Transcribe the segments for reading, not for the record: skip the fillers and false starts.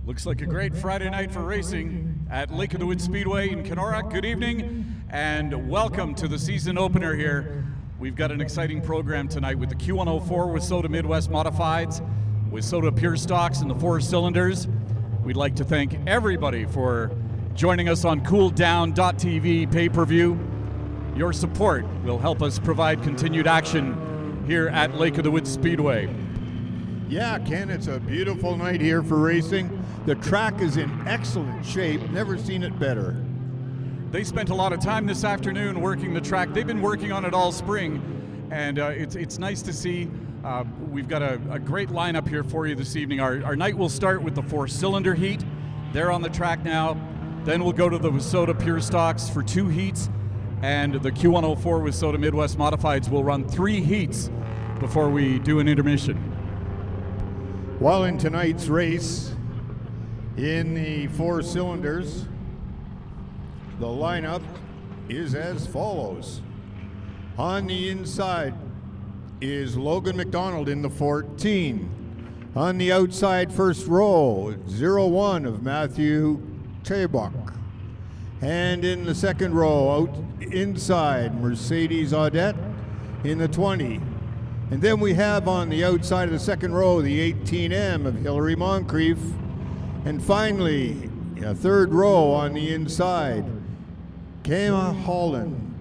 Looks like a great Friday night for racing at Lake of the Woods Speedway in Kenora. Good evening and welcome to the season opener here. We've got an exciting program tonight with the Q104 with Soda Midwest Modifieds, with Soda Pure Stocks and the 4 cylinders. We'd like to thank everybody for joining us on cooldown.tv pay-per-view. Your support will help us provide continued action here at Lake of the Woods Speedway. Yeah, Ken, it's a beautiful night here for racing. The track is in excellent shape. Never seen it better. They spent a lot of time this afternoon working the track. They've been working on it all spring, and it's nice to see. We've got a great lineup here for you this evening. Our night will start with the 4-cylinder heat. They're on the track now. Then we'll go to the Soda Pure Stocks for 2 heats, and the Q104 with Soda Midwest Modifieds will run 3 heats before we do an intermission. While in tonight's race, in the 4 cylinders, the lineup is as follows. On the inside is Logan McDonald in the 14. On the outside first row, 01 of Matthew Tabak. And in the second row, out inside, Mercedes Audette in the 20. And then we have on the outside of the second row, the 18M of Hillary Moncrief. And finally, a third row on the inside, Kama Holland.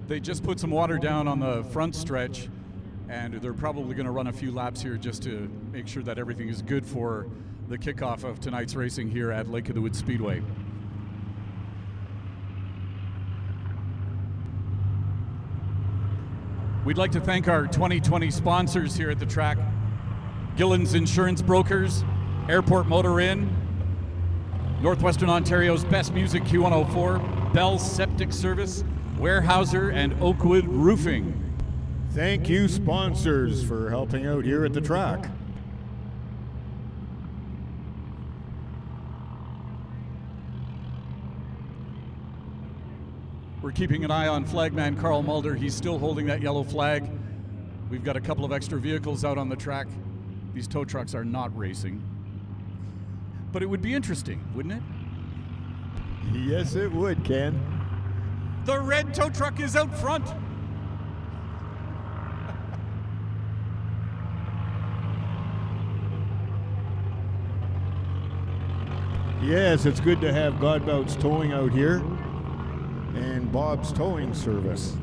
They just put some water down on the front stretch, and they're probably going to run a few laps here just to make sure that everything is good for the kickoff of tonight's racing here at Lake of the Woods Speedway. We'd like to thank our 2020 sponsors here at the track: Gillen's Insurance Brokers, Airport Motor Inn, Northwestern Ontario's Best Music Q104, Bell's Septic Service, Weyerhaeuser, and Oakwood Roofing. Thank you, sponsors, for helping out here at the track. We're keeping an eye on flagman Carl Mulder. He's still holding that yellow flag. We've got a couple of extra vehicles out on the track. These tow trucks are not racing. But it would be interesting, wouldn't it? Yes, it would, Ken. The red tow truck is out front. Yes, it's good to have Godbout's Towing out here and Bob's Towing Service.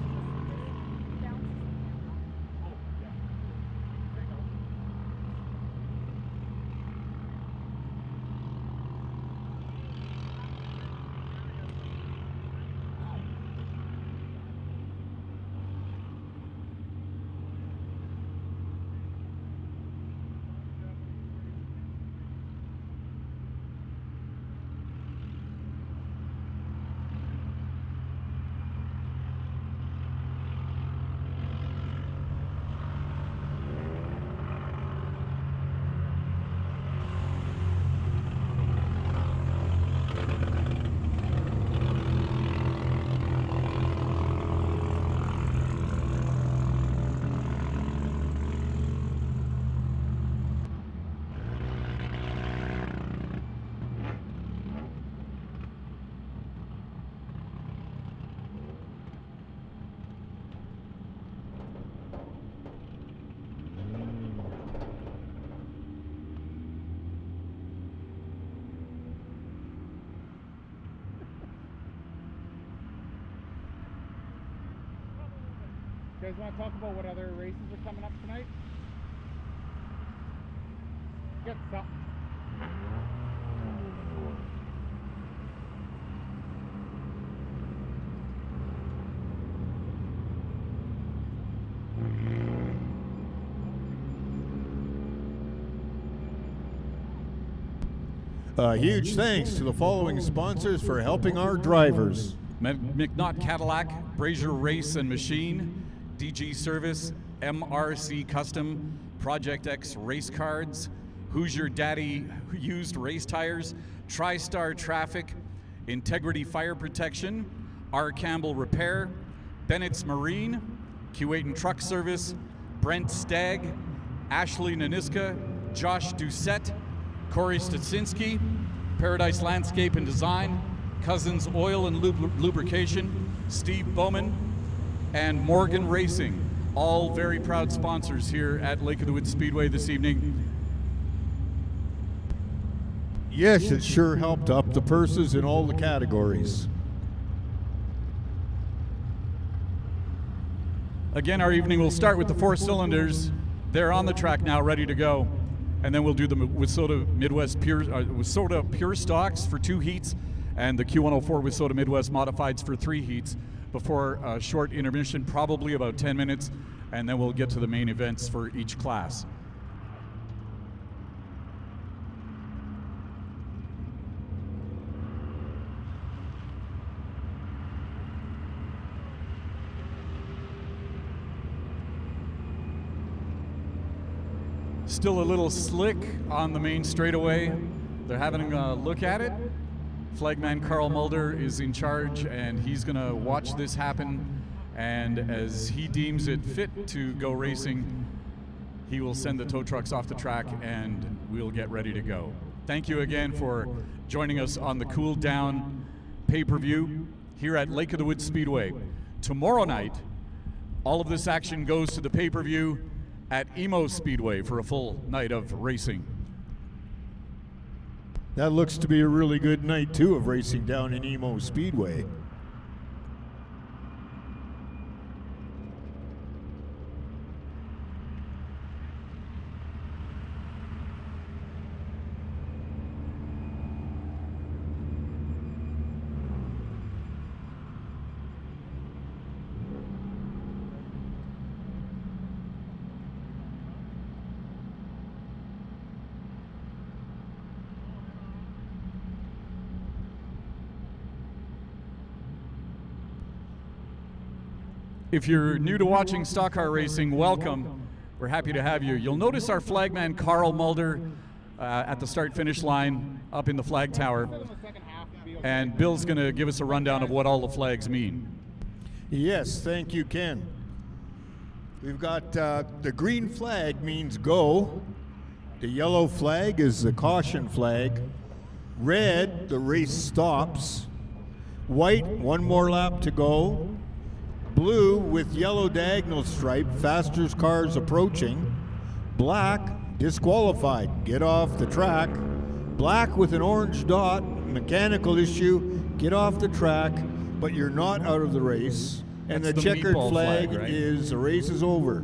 You guys want to talk about what other races are coming up tonight? Get something. Huge thanks to the following sponsors for helping our drivers. McNaught Cadillac, Brazier Race and Machine, DG Service, MRC Custom, Project X Race Cards, Hoosier Daddy Used Race Tires, TriStar Traffic, Integrity Fire Protection, R. Campbell Repair, Bennett's Marine, Keewatin Truck Service, Brent Stagg, Ashley Naniska, Josh Doucette, Corey Stasinski, Paradise Landscape and Design, Cousins Oil and Lubrication, Steve Bowman, and Morgan Racing, all very proud sponsors here at Lake of the Woods Speedway this evening. Yes, it sure helped up the purses in all the categories. Again, our evening will start with the 4 cylinders. They're on the track now, ready to go. And then we'll do the Wissota Midwest Wissota Pure Stocks for 2 heats and the Q104 Wissota Midwest Modifieds for 3 heats before a short intermission, probably about 10 minutes, and then we'll get to the main events for each class. Still a little slick on the main straightaway. They're having a look at it. Flagman Carl Mulder is in charge, and he's going to watch this happen. And as he deems it fit to go racing, he will send the tow trucks off the track, and we'll get ready to go. Thank you again for joining us on the Cool Down pay-per-view here at Lake of the Woods Speedway. Tomorrow night, all of this action goes to the pay-per-view at Emo Speedway for a full night of racing. That looks to be a really good night, too, of racing down in Emo Speedway. If you're new to watching stock car racing, welcome. We're happy to have you. You'll notice our flagman Carl Mulder at the start-finish line up in the flag tower. And Bill's going to give us a rundown of what all the flags mean. Yes, thank you, Ken. We've got the green flag means go. The yellow flag is the caution flag. Red, the race stops. White, 1 more lap to go. Blue with yellow diagonal stripe, fastest cars approaching. Black, disqualified, get off the track. Black with an orange dot, mechanical issue, get off the track, but you're not out of the race. And That's the the checkered meatball flag, flag, right? is the race is over.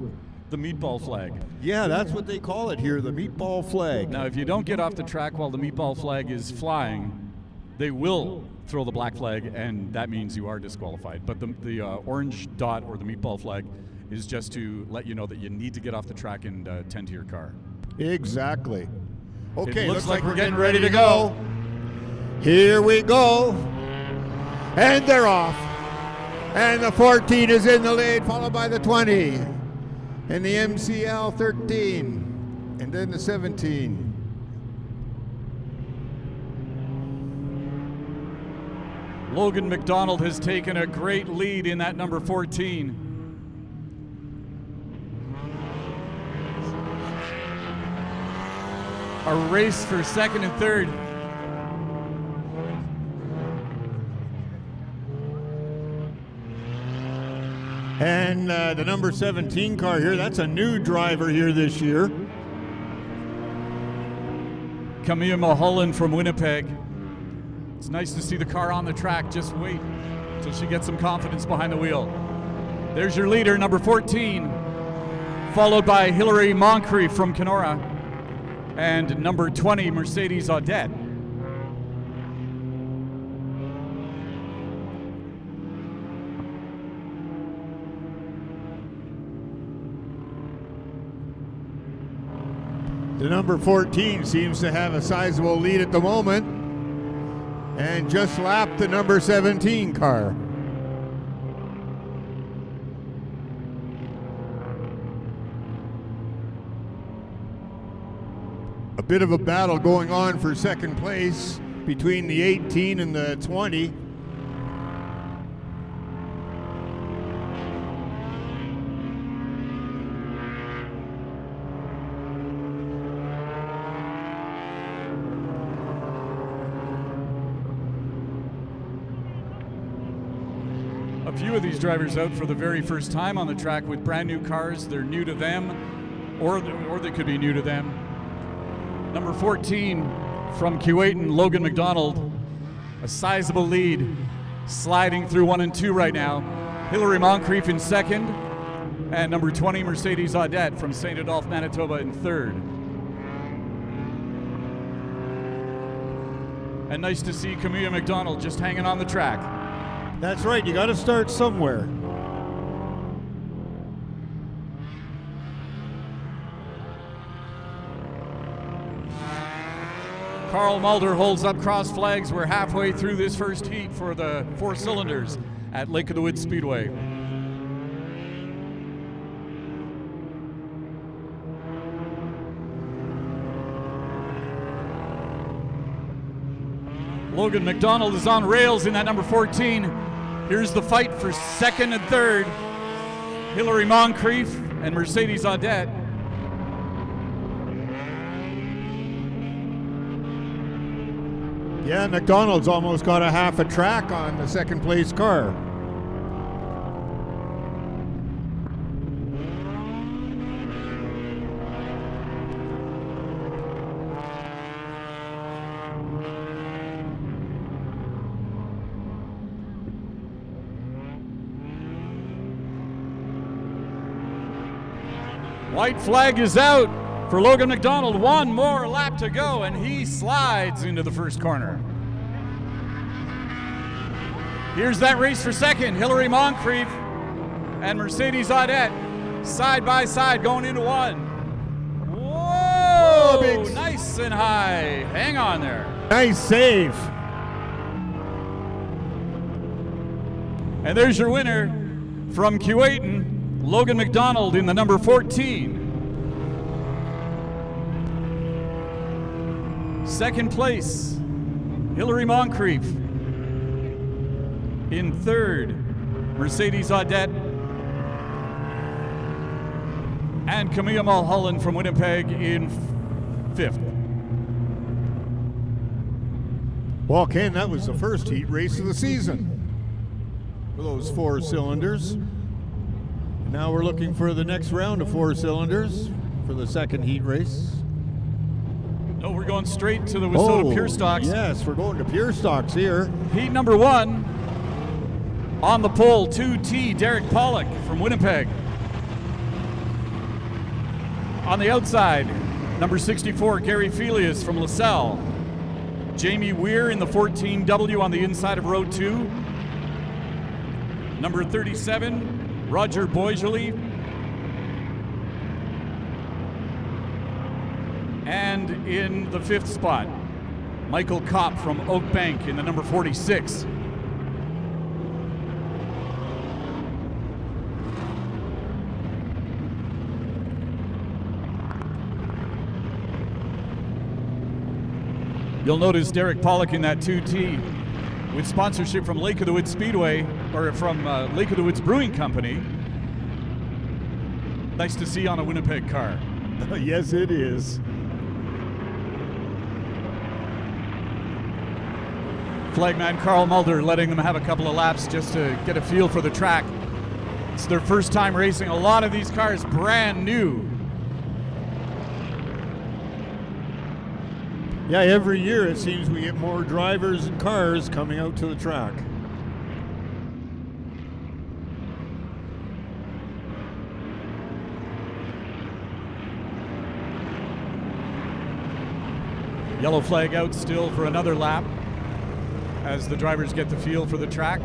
The meatball flag. Yeah, that's what they call it here, the meatball flag. Now, if you don't get off the track while the meatball flag is flying, they will throw the black flag, and that means you are disqualified. But the orange dot or the meatball flag is just to let you know that you need to get off the track and tend to your car. Exactly. Okay, It looks like we're we're getting getting ready to go. go. Here we go. And they're off. And the 14 is in the lead, followed by the 20. And the MCL 13. And then the 17. Logan McDonald has taken a great lead in that number 14. A race for second and third. And the number 17 car here, that's a new driver here this year. Camille Mulholland from Winnipeg. It's nice to see the car on the track. Just wait until she gets some confidence behind the wheel. There's your leader, number 14, followed by Hilary Moncrief from Kenora, and number 20, Mercedes Audette. The number 14 seems to have a sizable lead at the moment and just lapped the number 17 car. A bit of a battle going on for second place between the 18 and the 20. A few of these drivers out for the very first time on the track with brand new cars. They're new to them, or they could be new to them. Number 14 from Kuwaitan, Logan McDonald, a sizable lead, sliding through 1 and 2 right now. Hilary Moncrief in second, and number 20, Mercedes Audette from St. Adolphe, Manitoba in third. And nice to see Camilla McDonald just hanging on the track. That's right, you got to start somewhere. Carl Mulder holds up cross flags. We're halfway through this first heat for the 4 cylinders at Lake of the Woods Speedway. Logan McDonald is on rails in that number 14. Here's the fight for second and third. Hilary Moncrief and Mercedes Audette. Yeah, McDonald's almost got a half a track on the second place car. White flag is out for Logan McDonald. 1 more lap to go, and he slides into the first corner. Here's that race for second. Hilary Moncrief and Mercedes Audette side by side going into 1. Whoa! Big. Nice and high. Hang on there. Nice save. And there's your winner from Kuwaitan, Logan McDonald in the number 14. Second place, Hilary Moncrief. In third, Mercedes Audette. And Camilla Mulholland from Winnipeg in fifth. Well, Ken, that was the first heat race of the season for those 4 cylinders. And now we're looking for the next round of 4 cylinders for the second heat race. No, we're going straight to the Wissota Pure Stocks. Yes, we're going to Pure Stocks here. Heat number 1. On the pole, 2T, Derek Pollock from Winnipeg. On the outside, number 64, Gary Felius from LaSalle. Jamie Weir in the 14W on the inside of row 2. Number 37, Roger Boisjoli. And in the 5th spot, Michael Kopp from Oak Bank in the number 46. You'll notice Derek Pollock in that 2T with sponsorship from Lake of the Woods Speedway, or from Lake of the Woods Brewing Company. Nice to see on a Winnipeg car. Yes, it is. Flagman Carl Mulder letting them have a couple of laps just to get a feel for the track. It's their first time racing. A lot of these cars brand new. Yeah, every year it seems we get more drivers and cars coming out to the track. Yellow flag out still for another lap as the drivers get the feel for the track.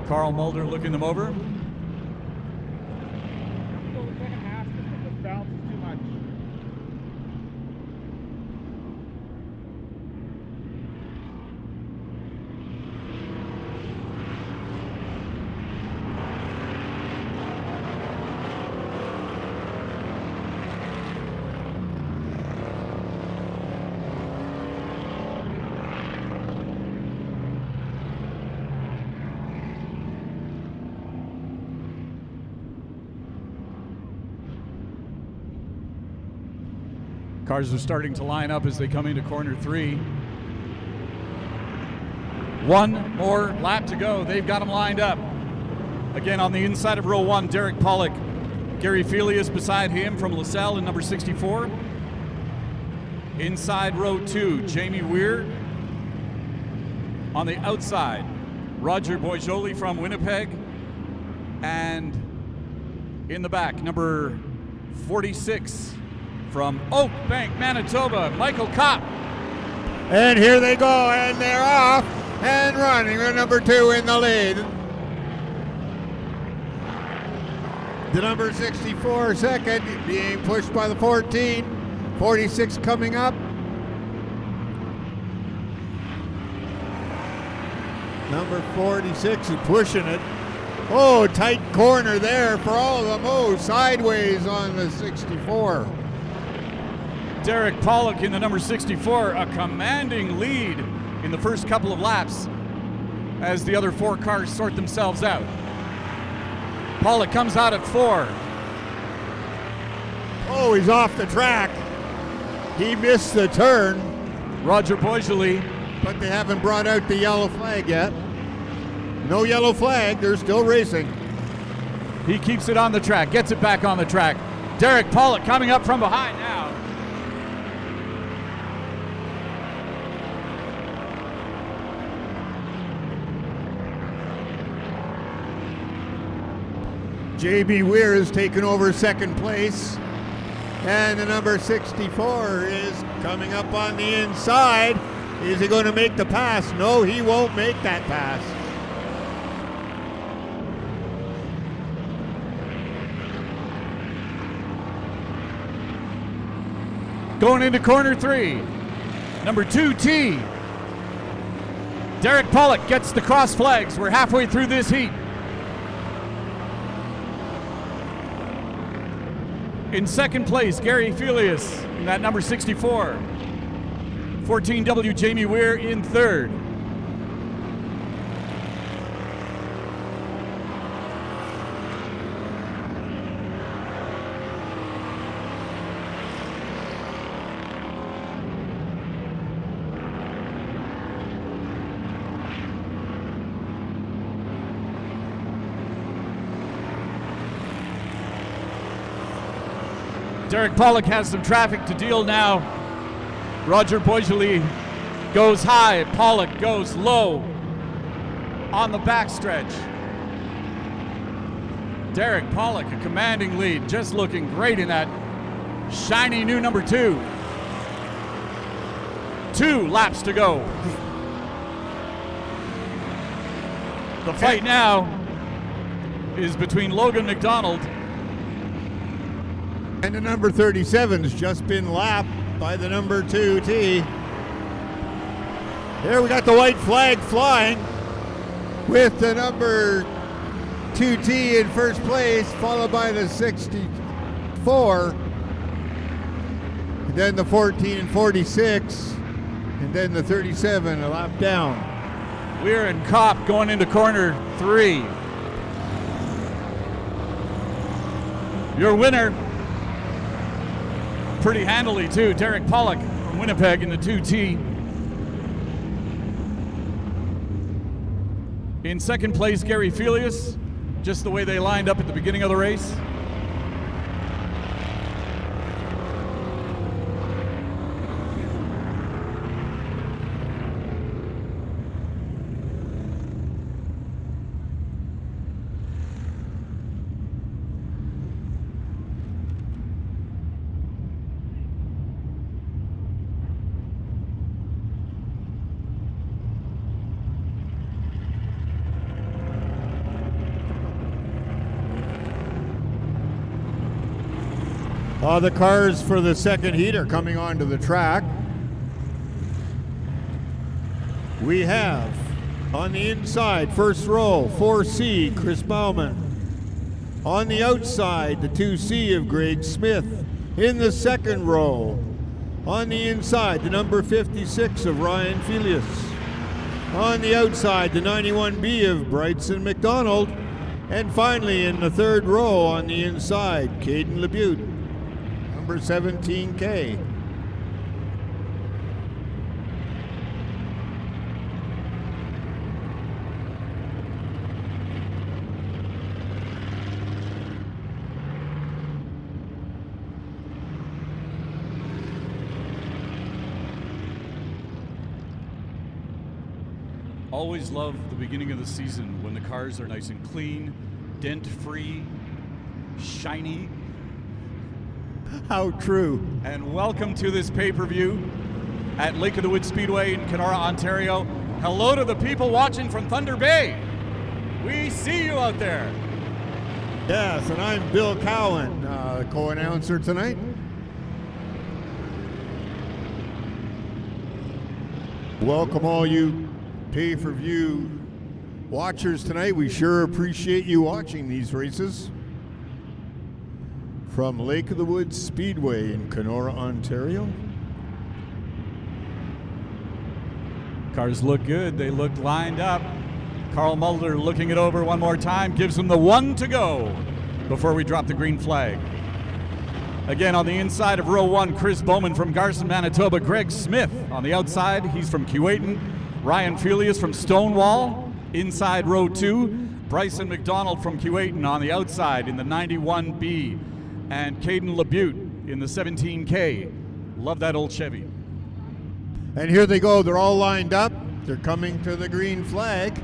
Carl Mulder looking them over. So the second half, this bounce is too much. Cars are starting to line up as they come into corner 3. One more lap to go. They've got them lined up. Again, on the inside of row 1, Derek Pollock. Gary Felius beside him from LaSalle in number 64. Inside row 2, Jamie Weir. On the outside, Roger Boisjoli from Winnipeg. And in the back, number 46 from Oak Bank, Manitoba, Michael Kopp. And here they go, and they're off and running with number 2 in the lead. The number 64 second being pushed by the 14. 46 coming up. Number 46 is pushing it. Oh, tight corner there for all of them. Oh, sideways on the 64. Derek Pollock in the number 64, a commanding lead in the first couple of laps as the other 4 cars sort themselves out. Pollock comes out at 4. Oh, he's off the track. He missed the turn. Roger Boisjoli. But they haven't brought out the yellow flag yet. No yellow flag, they're still racing. He keeps it on the track, gets it back on the track. Derek Pollock coming up from behind now. J.B. Weir has taken over second place. And the number 64 is coming up on the inside. Is he going to make the pass? No, he won't make that pass. Going into corner 3, number 2T. Derek Pollock gets the cross flags. We're halfway through this heat. In second place, Gary Felius in that number 64. 14W Jamie Weir in third. Derek Pollock has some traffic to deal now. Roger Boisjoli goes high, Pollock goes low on the backstretch. Derek Pollock, a commanding lead, just looking great in that shiny new number 2. 2 laps to go. The fight now is between Logan McDonald and the number 37's just been lapped by the number 2T. There we got the white flag flying with the number 2T in first place, followed by the 64, and then the 14 and 46, and then the 37 a lap down. Weir and Kopp going into corner 3. Your winner, pretty handily too, Derek Pollock from Winnipeg in the 2T. In second place, Gary Felius, just the way they lined up at the beginning of the race. The cars for the second heat are coming onto the track. We have on the inside, first row, 4C, Chris Bauman. On the outside, the 2C of Greg Smith. In the second row, on the inside, the number 56 of Ryan Felius. On the outside, the 91B of Bryson McDonald. And finally, in the third row on the inside, Caden LeBute. Number 17K. Always love the beginning of the season when the cars are nice and clean, dent-free, shiny. How true. And welcome to this pay-per-view at Lake of the Woods Speedway in Kenora, Ontario. Hello to the people watching from Thunder Bay. We see you out there. Yes, and I'm Bill Cowan, co-announcer tonight. Welcome all you pay-per-view watchers tonight. We sure appreciate you watching these races from Lake of the Woods Speedway in Kenora, Ontario. Cars look good. They look lined up. Carl Mulder looking it over one more time, gives them the one to go before we drop the green flag. Again, on the inside of row one, Chris Bowman from Garson, Manitoba. Greg Smith on the outside. He's from Keewatin. Ryan Felius from Stonewall. Inside row two, Bryson McDonald from Keewatin on the outside in the 91B. And Caden LeBute in the 17K. Love that old Chevy. And here they go. They're all lined up. They're coming to the green flag.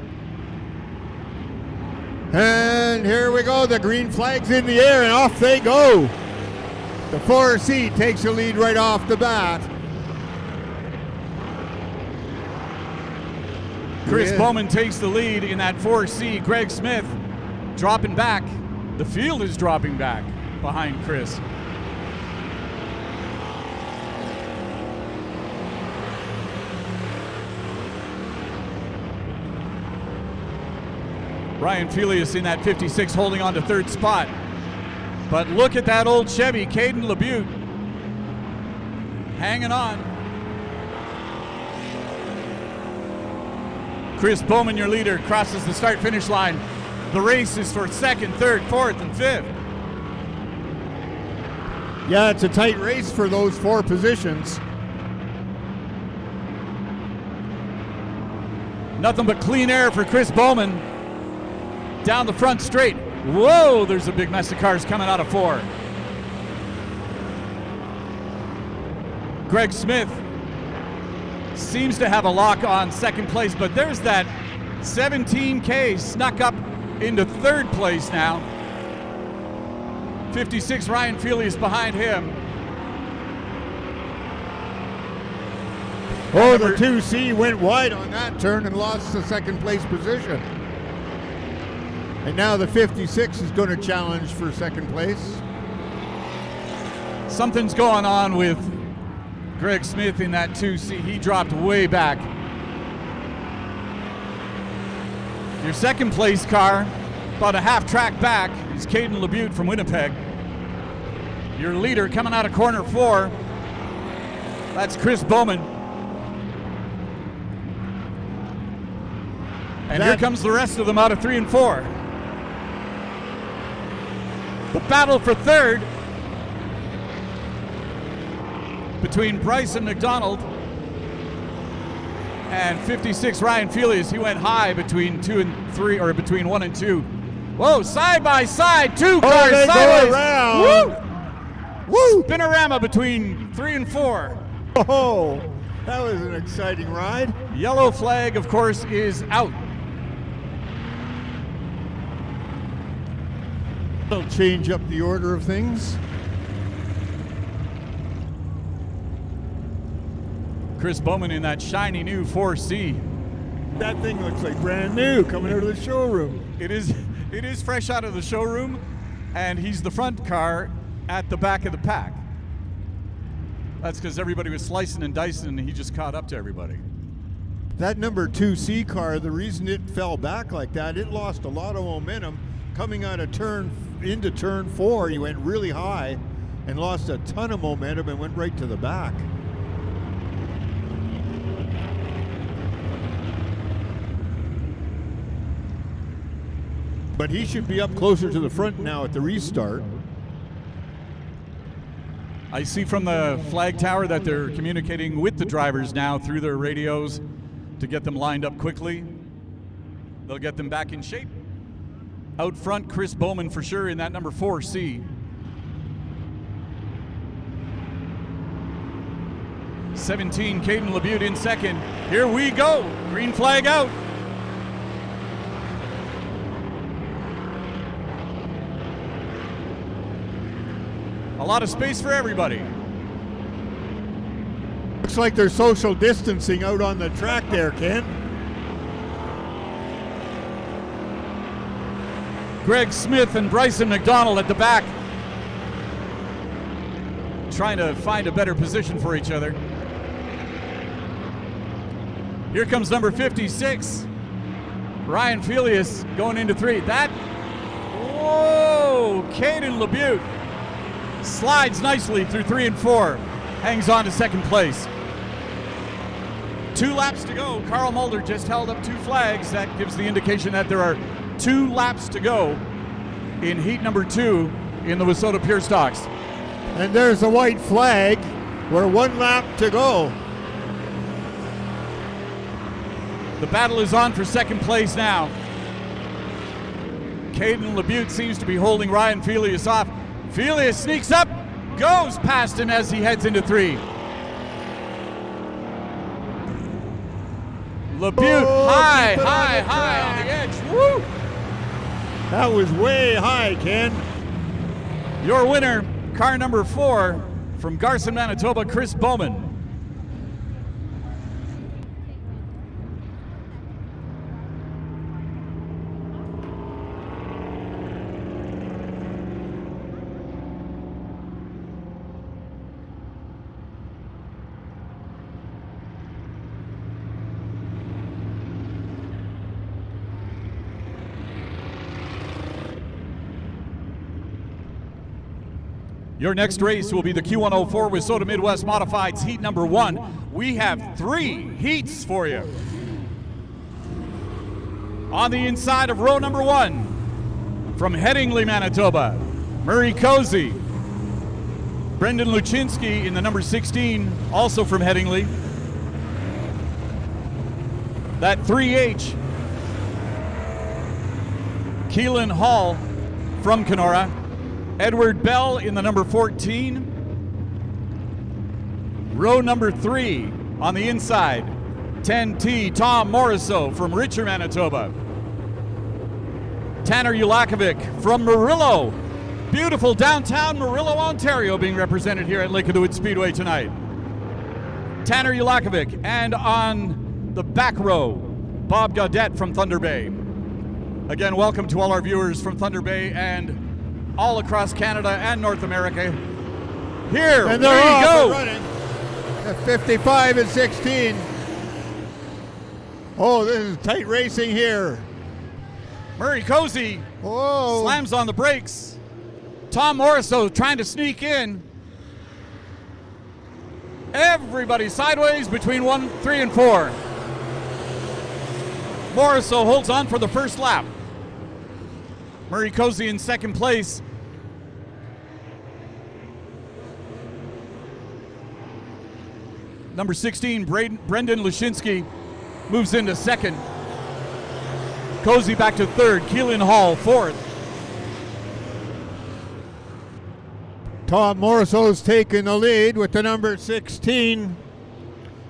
And here we go. The green flag's in the air, and off they go. The 4C takes the lead right off the bat. Chris Bowman takes the lead in that 4C. Greg Smith dropping back. The field is dropping back behind Chris. Ryan Felius in that 56 holding on to third spot. But look at that old Chevy, Caden LeBute hanging on. Chris Bowman, your leader, crosses the start-finish line. The race is for second, third, fourth, and fifth. Yeah, it's a tight race for those four positions. Nothing but clean air for Chris Bowman. Down the front straight. Whoa, there's a big mess of cars coming out of four. Greg Smith seems to have a lock on second place, but there's that 17K snuck up into third place now. 56 Ryan Felius behind him. Oh, the 2C went wide on that turn and lost the second place position. And now the 56 is going to challenge for second place. Something's going on with Greg Smith in that 2C. He dropped way back. Your second place car, about a half track back, is Caden LeBute from Winnipeg. Your leader coming out of corner four, that's Chris Bowman. And here comes the rest of them out of 3 and 4. The battle for third between Bryson McDonald and 56 Ryan Felius. He went high between 2 and 3, or between 1 and 2. Whoa, side by side, two cars they sideways. go around. Woo! Spinorama between 3 and 4. Oh, that was an exciting ride. Yellow flag, of course, is out. They'll change up the order of things. Chris Bowman in that shiny new 4C. That thing looks like brand new coming out of the showroom. It is fresh out of the showroom, and he's the front car at the back of the pack. That's because everybody was slicing and dicing, and he just caught up to everybody. That number 2C car, the reason it fell back like that, it lost a lot of momentum coming out of into turn 4. He went really high and lost a ton of momentum and went right to the back. But he should be up closer to the front now at the restart. I see from the flag tower that they're communicating with the drivers now through their radios to get them lined up quickly. They'll get them back in shape. Out front, Chris Bowman for sure in that number 4C. 17, Caden LeBute in second. Here we go. Green flag out. lot of space for everybody. Looks like they're social distancing out on the track there, Ken. Greg Smith and Bryson McDonald at the back, trying to find a better position for each other. Here comes number 56, Ryan Felius, going into 3. Whoa, Caden LeBute slides nicely through 3 and 4, hangs on to second place. 2 laps to go. Carl Mulder just held up 2 flags. That gives the indication that there are 2 laps to go in heat number 2 in the Wissota Pure Stocks. And there's a white flag. We're 1 lap to go. The battle is on for second place now. Caden LeBute seems to be holding Ryan Felius off. Felius sneaks up, goes past him as he heads into 3. LeBute high on the edge. Woo! That was way high, Ken. Your winner, car number 4 from Garson, Manitoba, Chris Bowman. Your next race will be the Q104 Wissota Midwest Modifieds heat number 1. We have 3 heats for you. On the inside of row number 1, from Headingley, Manitoba, Murray Cozy. Brendan Luczynski in the number 16, also from Headingley. That 3H, Keelan Hall from Kenora. Edward Bell in the number 14. Row number 3 on the inside, 10T Tom Morriso from Richer, Manitoba. Tanner Ulakovic from Murillo. Beautiful downtown Murillo, Ontario being represented here at Lake of the Woods Speedway tonight. Tanner Ulakovic, and on the back row, Bob Gaudette from Thunder Bay. Again, welcome to all our viewers from Thunder Bay and all across Canada and North America. Here And we they're off go. and running at 55 and 16. Oh, this is tight racing here. Murray Cozy Whoa. slams on the brakes. Tom Morriso trying to sneak in. Everybody sideways between 1, 3, and 4. Morriso holds on for the first lap. Murray Cozy in second place. Number 16, Brendan Luczynski moves into second. Cozy back to third. Keelan Hall fourth. Tom Morriso's taking the lead with the number 16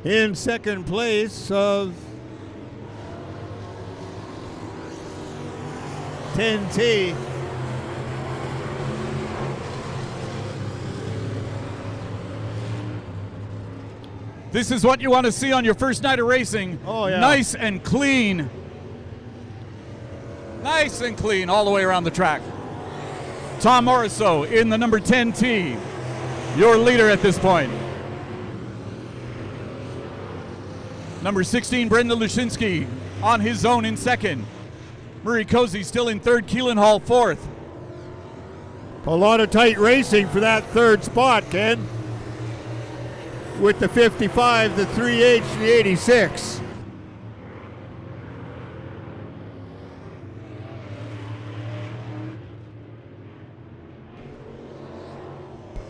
in second place of 10T. This is what you want to see on your first night of racing. Oh, yeah. Nice and clean. Nice and clean all the way around the track. Tom Morriso in the number 10T, your leader at this point. Number 16, Brendan Luczynski on his own in second. Murray Cozy still in third, Keelan Hall fourth. A lot of tight racing for that third spot, Ken. With the 55, the 3H, and the 86.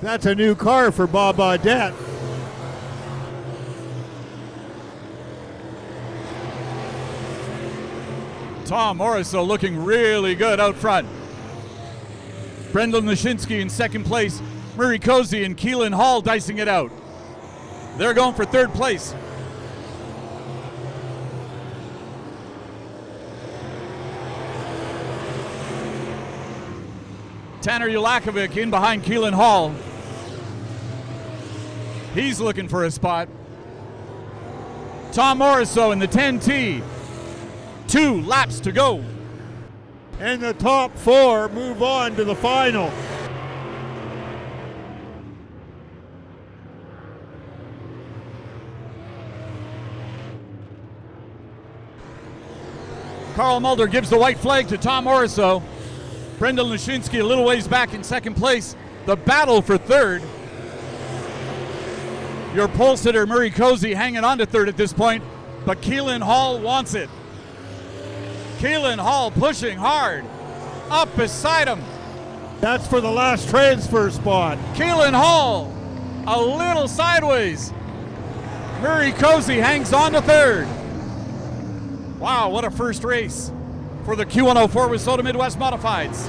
That's a new car for Bob Audette. Tom Morriso looking really good out front. Brendan Luczynski in second place. Murray Cozy and Keelan Hall dicing it out. They're going for third place. Tanner Ulakovic in behind Keelan Hall. He's looking for a spot. Tom Morrisseau in the 10T. 2 laps to go. And the top 4 move on to the final. Carl Mulder gives the white flag to Tom Morrisseau. Brendan Lashinsky a little ways back in second place. The battle for third. Your pole sitter, Murray Cozy, hanging on to third at this point, but Keelan Hall wants it. Keelan Hall pushing hard, up beside him. That's for the last transfer spot. Keelan Hall, a little sideways. Murray Cozy hangs on to third. Wow, what a first race for the Q104 Wissota Midwest Modifieds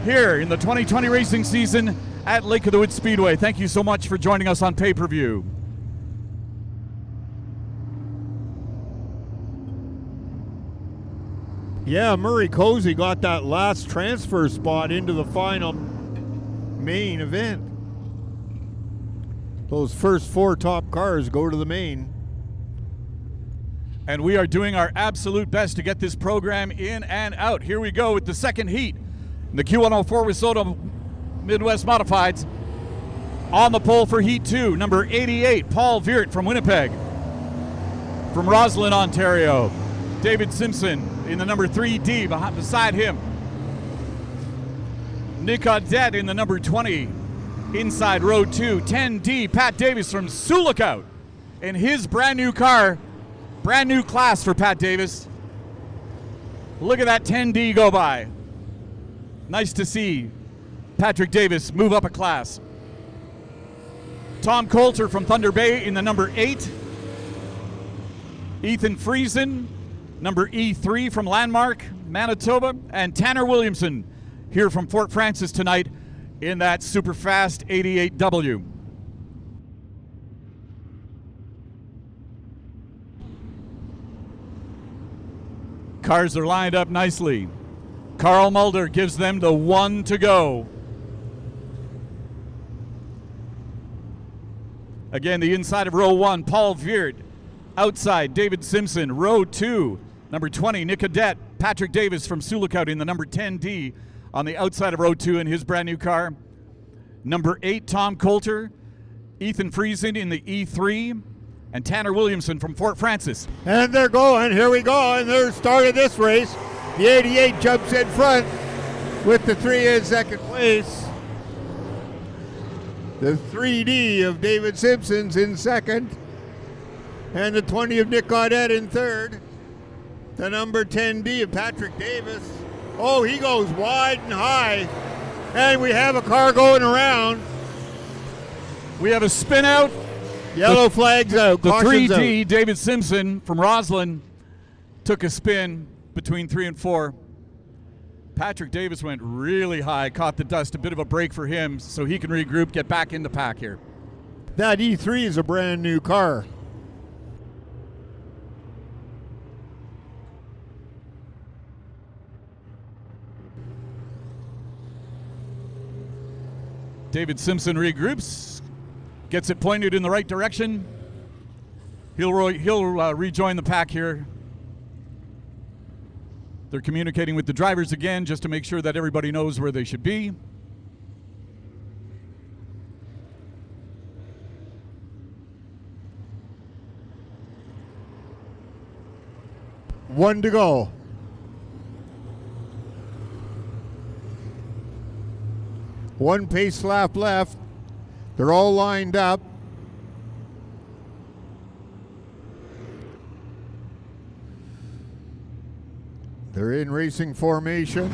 here in the 2020 racing season at Lake of the Woods Speedway. Thank you so much for joining us on pay-per-view. Yeah, Murray Cozy got that last transfer spot into the final main event. Those first 4 top cars go to the main. And we are doing our absolute best to get this program in and out. Here we go with the second heat. The Q104 Wissota Midwest Modifieds. On the pole for Heat 2, number 88, Paul Veert from Winnipeg. From Roslyn, Ontario, David Simpson in the number 3D beside him. Nick Audette in the number 20, inside row 2. 10D, Pat Davis from Sioux Lookout in his brand new car. Brand new class for Pat Davis. Look at that 10D go by. Nice to see Patrick Davis move up a class. Tom Coulter from Thunder Bay in the number 8. Ethan Friesen, number E3 from Landmark, Manitoba. And Tanner Williamson here from Fort Francis tonight in that super fast 88W. Cars are lined up nicely. Carl Mulder gives them the 1 to go. Again, the inside of row 1, Paul Veert. Outside, David Simpson. Row 2, number 20, Nick Audette. Patrick Davis from Sioux Lookout in the number 10D on the outside of row 2 in his brand new car. Number 8, Tom Coulter. Ethan Friesen in the E3. And Tanner Williamson from Fort Francis. And they're going. Here we go. And they're started this race. The 88 jumps in front with the 3 in second place. The 3D of David Simpson's in second. And the 20 of Nick Audette in third. The number 10D of Patrick Davis. Oh, he goes wide and high. And we have a car going around. We have a spin out. Yellow flags out. The Cautions 3D, out. David Simpson from Roslyn, took a spin between 3 and 4. Patrick Davis went really high, caught the dust, a bit of a break for him, so he can regroup, get back in the pack here. That E3 is a brand new car. David Simpson regroups, gets it pointed in the right direction. He'll rejoin the pack here. They're communicating with the drivers again just to make sure that everybody knows where they should be. One to go. One pace lap left. They're all lined up. They're in racing formation.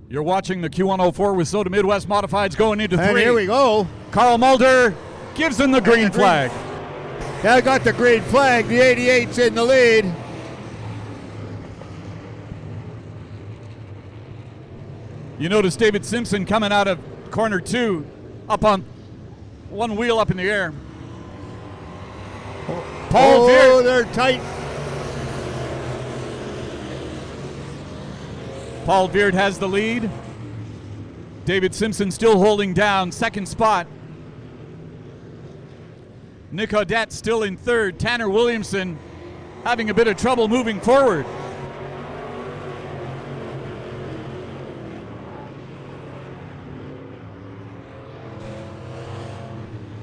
You're watching the Q104 Wissota Midwest Modifieds going into 3. And here we go. Carl Mulder gives them the green flag. Yeah, I got the green flag. The 88's in the lead. You notice David Simpson coming out of corner 2, up on one wheel up in the air. Paul Veert. They're tight. Paul Veert has the lead. David Simpson still holding down second spot. Nick Audette still in third. Tanner Williamson having a bit of trouble moving forward.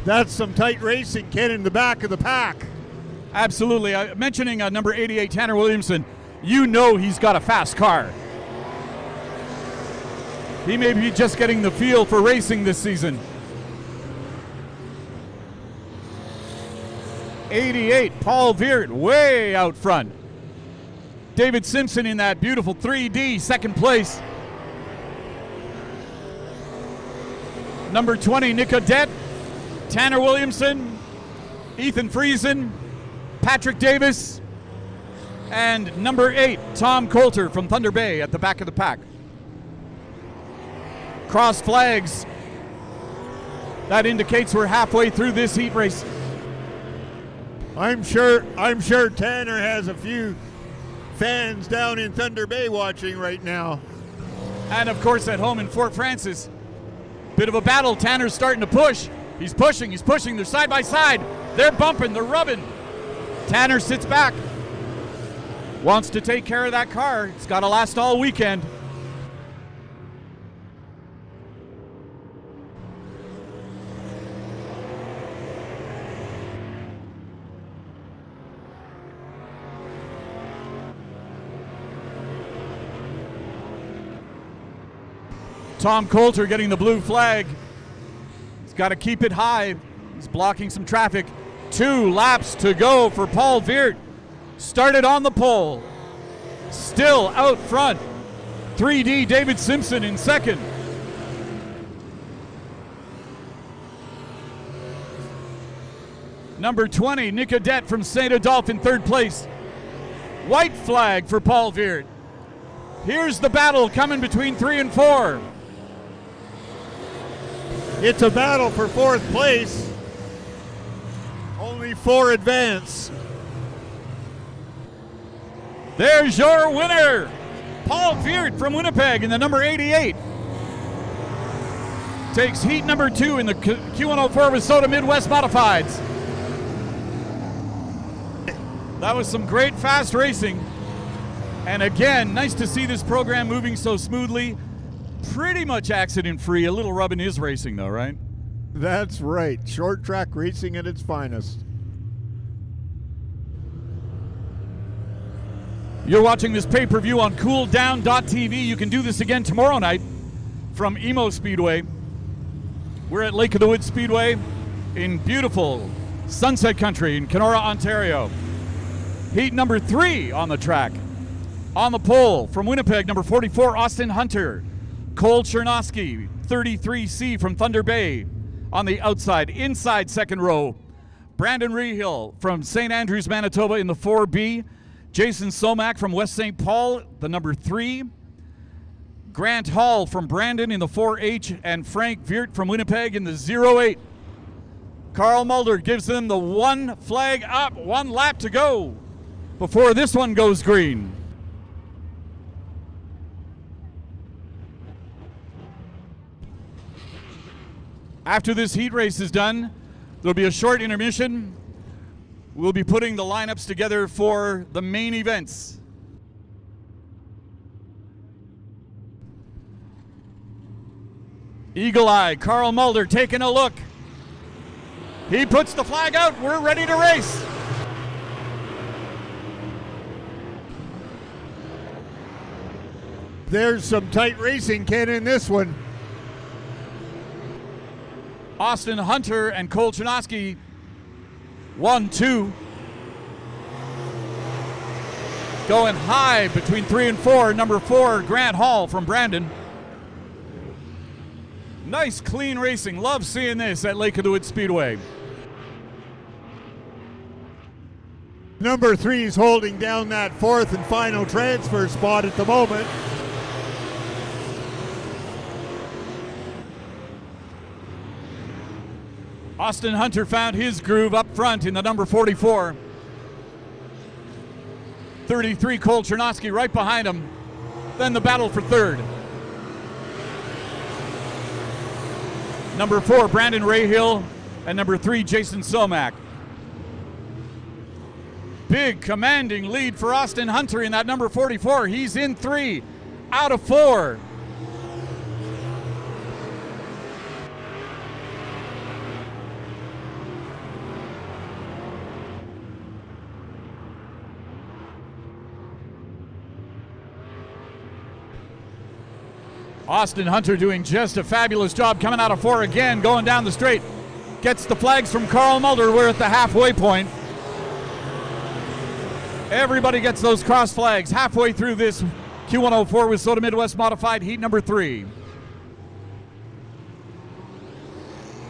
That's some tight racing, Ken, in the back of the pack. Absolutely. Mentioning number 88, Tanner Williamson, you know he's got a fast car. He may be just getting the feel for racing this season. 88, Paul Veert, way out front. David Simpson in that beautiful 3D, second place. Number 20, Nick Audette, Tanner Williamson, Ethan Friesen, Patrick Davis, and number 8, Tom Coulter from Thunder Bay at the back of the pack. Cross flags. That indicates we're halfway through this heat race. I'm sure Tanner has a few fans down in Thunder Bay watching right now. And of course at home in Fort Francis. Bit of a battle. Tanner's starting to push. He's pushing. They're side by side. They're bumping, they're rubbing. Tanner sits back. Wants to take care of that car. It's got to last all weekend. Tom Coulter getting the blue flag. He's got to keep it high. He's blocking some traffic. 2 laps to go for Paul Veert. Started on the pole. Still out front. 3D David Simpson in second. Number 20, Nick Audette from St. Adolphe in third place. White flag for Paul Veert. Here's the battle coming between 3 and 4. It's a battle for fourth place. Only 4 advance. There's your winner, Paul Veert from Winnipeg in the number 88. Takes heat number 2 in the Q104 with Soda Midwest Modifieds. That was some great fast racing. And again, nice to see this program moving so smoothly. Pretty much accident free. A little rubbing is racing though, right? That's right. Short track racing at its finest. You're watching this pay-per-view on cooldown.tv. You can do this again tomorrow night from Emo Speedway. We're at Lake of the Woods Speedway in beautiful Sunset Country in Kenora, Ontario. Heat number 3 on the track. On the pole from Winnipeg, number 44, Austin Hunter. Cole Chernosky, 33C from Thunder Bay. On the outside, inside second row, Brandon Rehill from St. Andrews, Manitoba in the 4B. Jason Somack from West St. Paul, the number 3. Grant Hall from Brandon in the 4H, and Frank Veert from Winnipeg in the 08. Carl Mulder gives them the 1 flag up, 1 lap to go before this one goes green. After this heat race is done, there'll be a short intermission. We'll be putting the lineups together for the main events. Eagle Eye, Carl Mulder taking a look. He puts the flag out. We're ready to race. There's some tight racing, Ken, in this one. Austin Hunter and Cole Chernosky, 1-2. Going high between 3 and 4. Number 4, Grant Hall from Brandon. Nice, clean racing. Love seeing this at Lake of the Woods Speedway. Number 3 is holding down that 4th and final transfer spot at the moment. Austin Hunter found his groove up front in the number 44. 33, Cole Chernosky right behind him. Then the battle for third. number 4, Brandon Rahill, and number 3, Jason Somack. Big commanding lead for Austin Hunter in that number 44. He's in 3 out of 4. Austin Hunter doing just a fabulous job coming out of 4 again, going down the straight. Gets the flags from Carl Mulder. We're at the halfway point. Everybody gets those cross flags halfway through this Q104 with Soda Midwest Modified Heat number 3.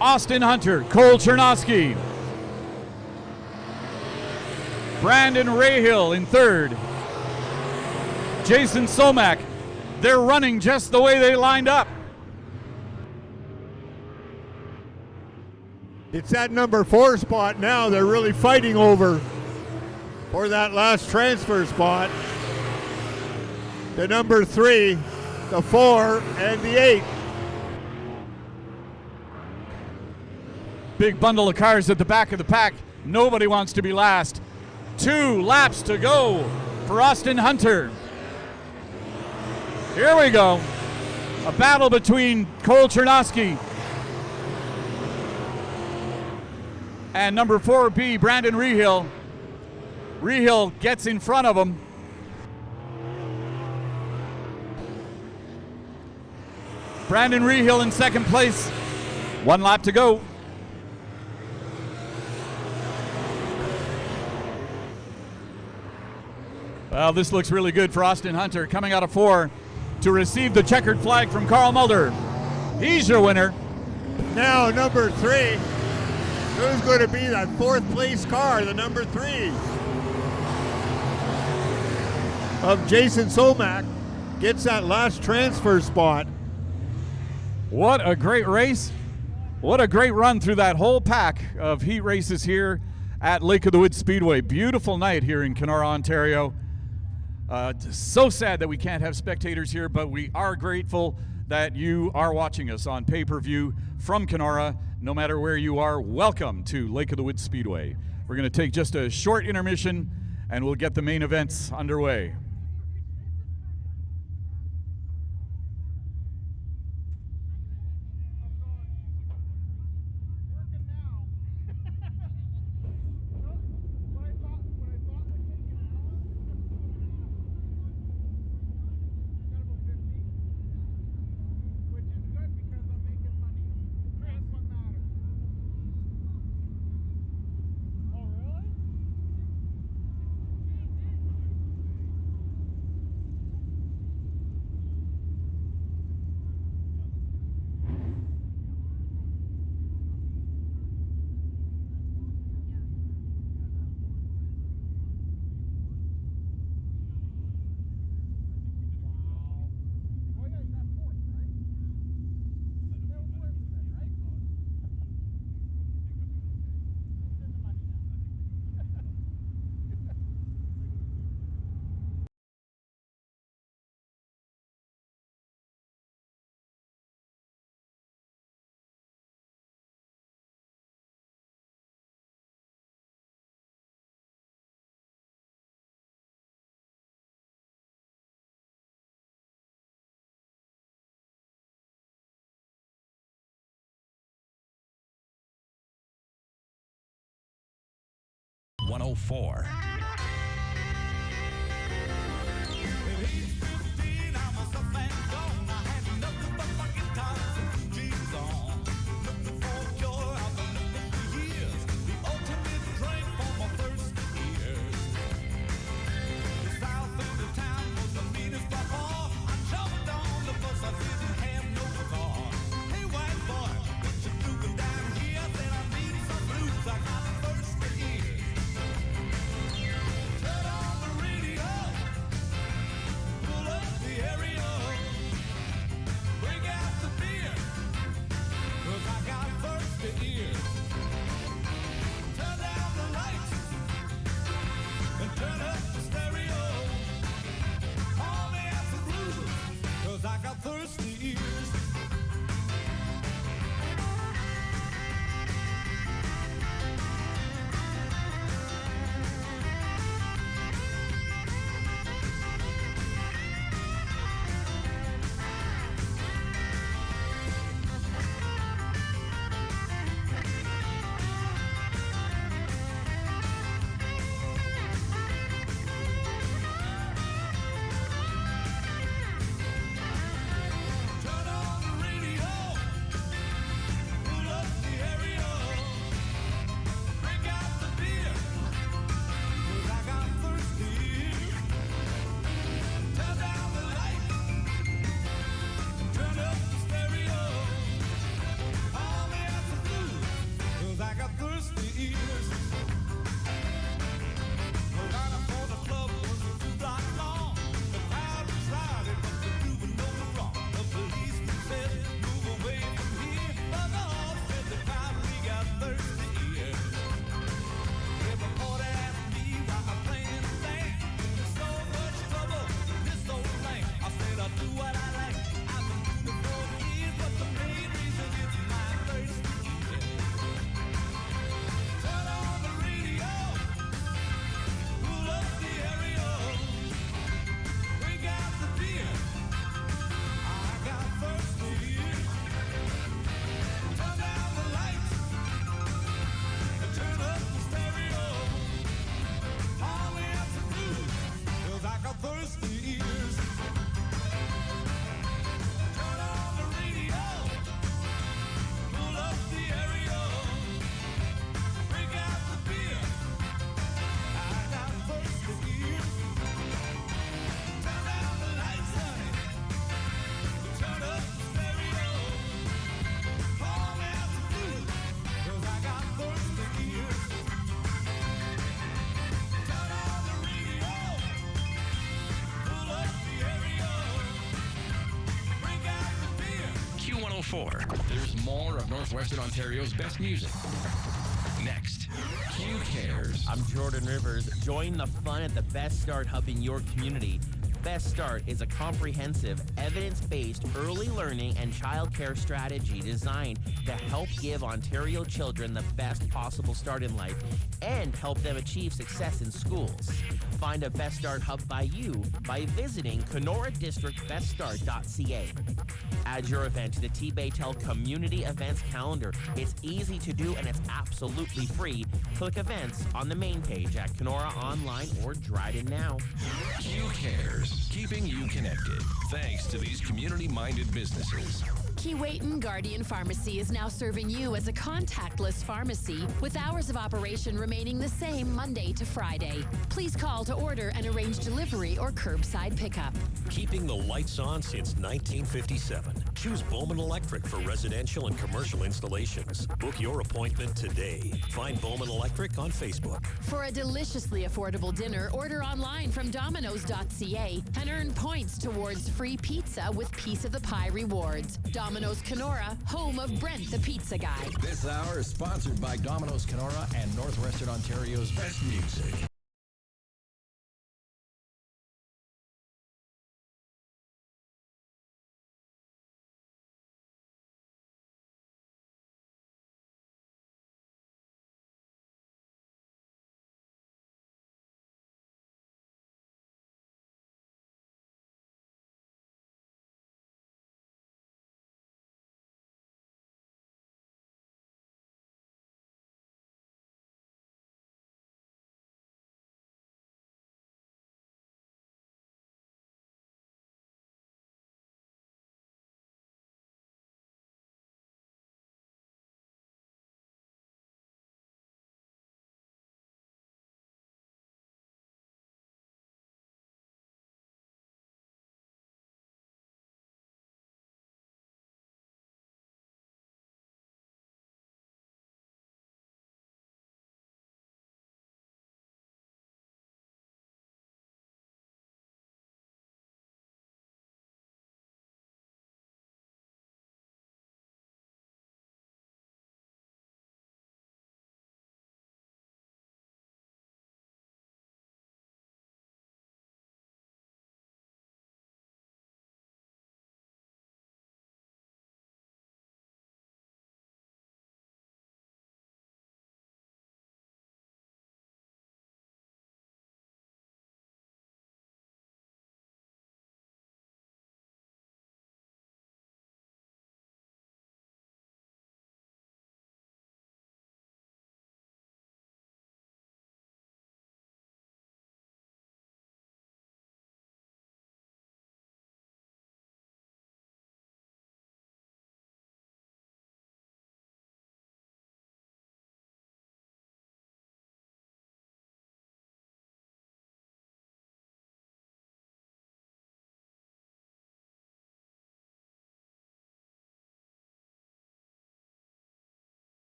Austin Hunter, Cole Chernosky, Brandon Rahill in 3rd. Jason Somack. They're running just the way they lined up. It's that number 4 spot now they're really fighting over for that last transfer spot. The number 3, the 4, and the 8. Big bundle of cars at the back of the pack. Nobody wants to be last. 2 laps to go for Austin Hunter. Here we go. A battle between Cole Chernosky and number 4B, Brandon Rahill. Rahill gets in front of him. Brandon Rahill in 2nd place. 1 lap to go. Well, this looks really good for Austin Hunter coming out of 4 to receive the checkered flag from Carl Mulder. He's your winner. Now number 3. Who's going to be that 4th place car, the number 3 of Jason Somack, gets that last transfer spot. What a great race. What a great run through that whole pack of heat races here at Lake of the Woods Speedway. Beautiful night here in Kenora, Ontario. So sad that we can't have spectators here, but we are grateful that you are watching us on pay-per-view from Kenora. No matter where you are, welcome to Lake of the Woods Speedway. We're going to take just a short intermission and we'll get the main events underway. .104. Q104. There's more of Northwestern Ontario's best music. Next, Q Cares. I'm Jordan Rivers. Join the fun at the Best Start Hub in your community. Best Start is a comprehensive, evidence-based early learning and childcare strategy designed to help give Ontario children the best possible start in life and help them achieve success in schools. Find a Best Start Hub by you by visiting KenoraDistrictBestStart.ca. Add your event to the T-Baytel Community Events Calendar. It's easy to do and it's absolutely free. Click Events on the main page at Kenora Online or Dryden now. Q Cares, keeping you connected. Thanks to these community-minded businesses. Keewatin Guardian Pharmacy is now serving you as a contactless pharmacy with hours of operation remaining the same Monday to Friday. Please call to order and arrange delivery or curbside pickup. Keeping the lights on since 1957. Choose Bowman Electric for residential and commercial installations. Book your appointment today. Find Bowman Electric on Facebook. For a deliciously affordable dinner, order online from Domino's.ca and earn points towards free pizza with Piece of the Pie rewards. Domino's Kenora, home of Brent the Pizza Guy. This hour is sponsored by Domino's Kenora and Northwestern Ontario's best music.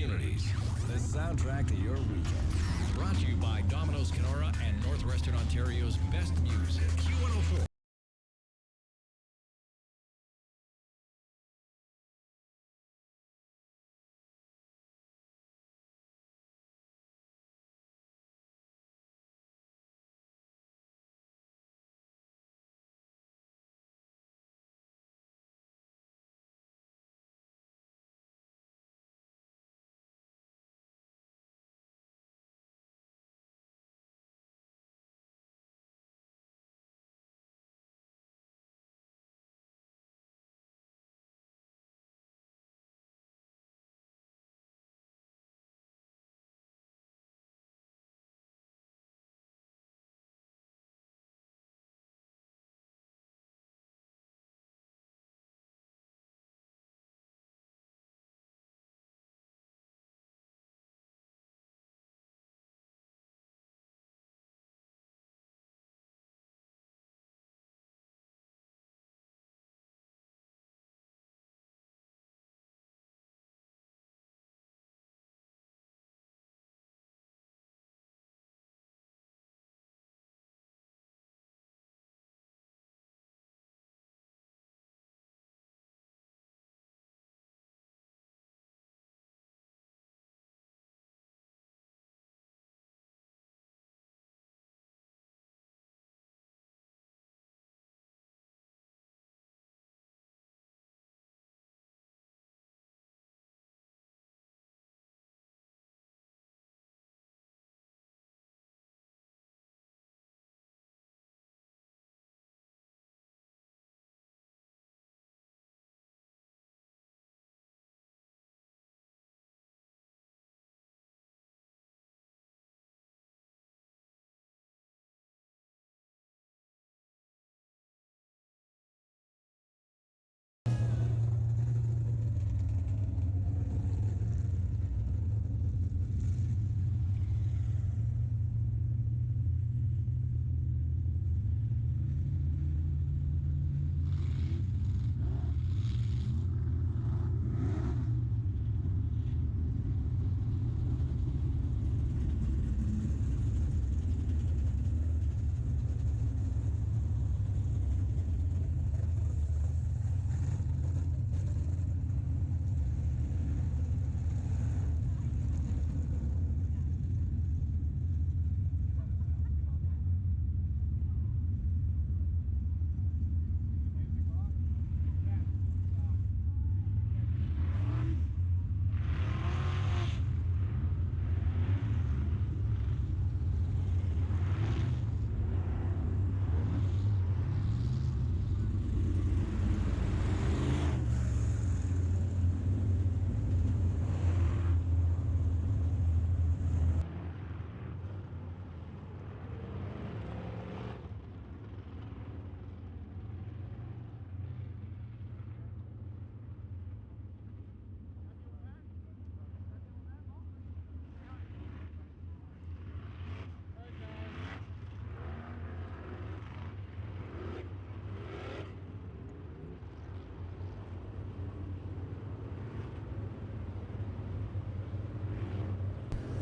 communities. The soundtrack to your weekend. Brought to you by Domino's Kenora and Northwestern Ontario's best music. Q104.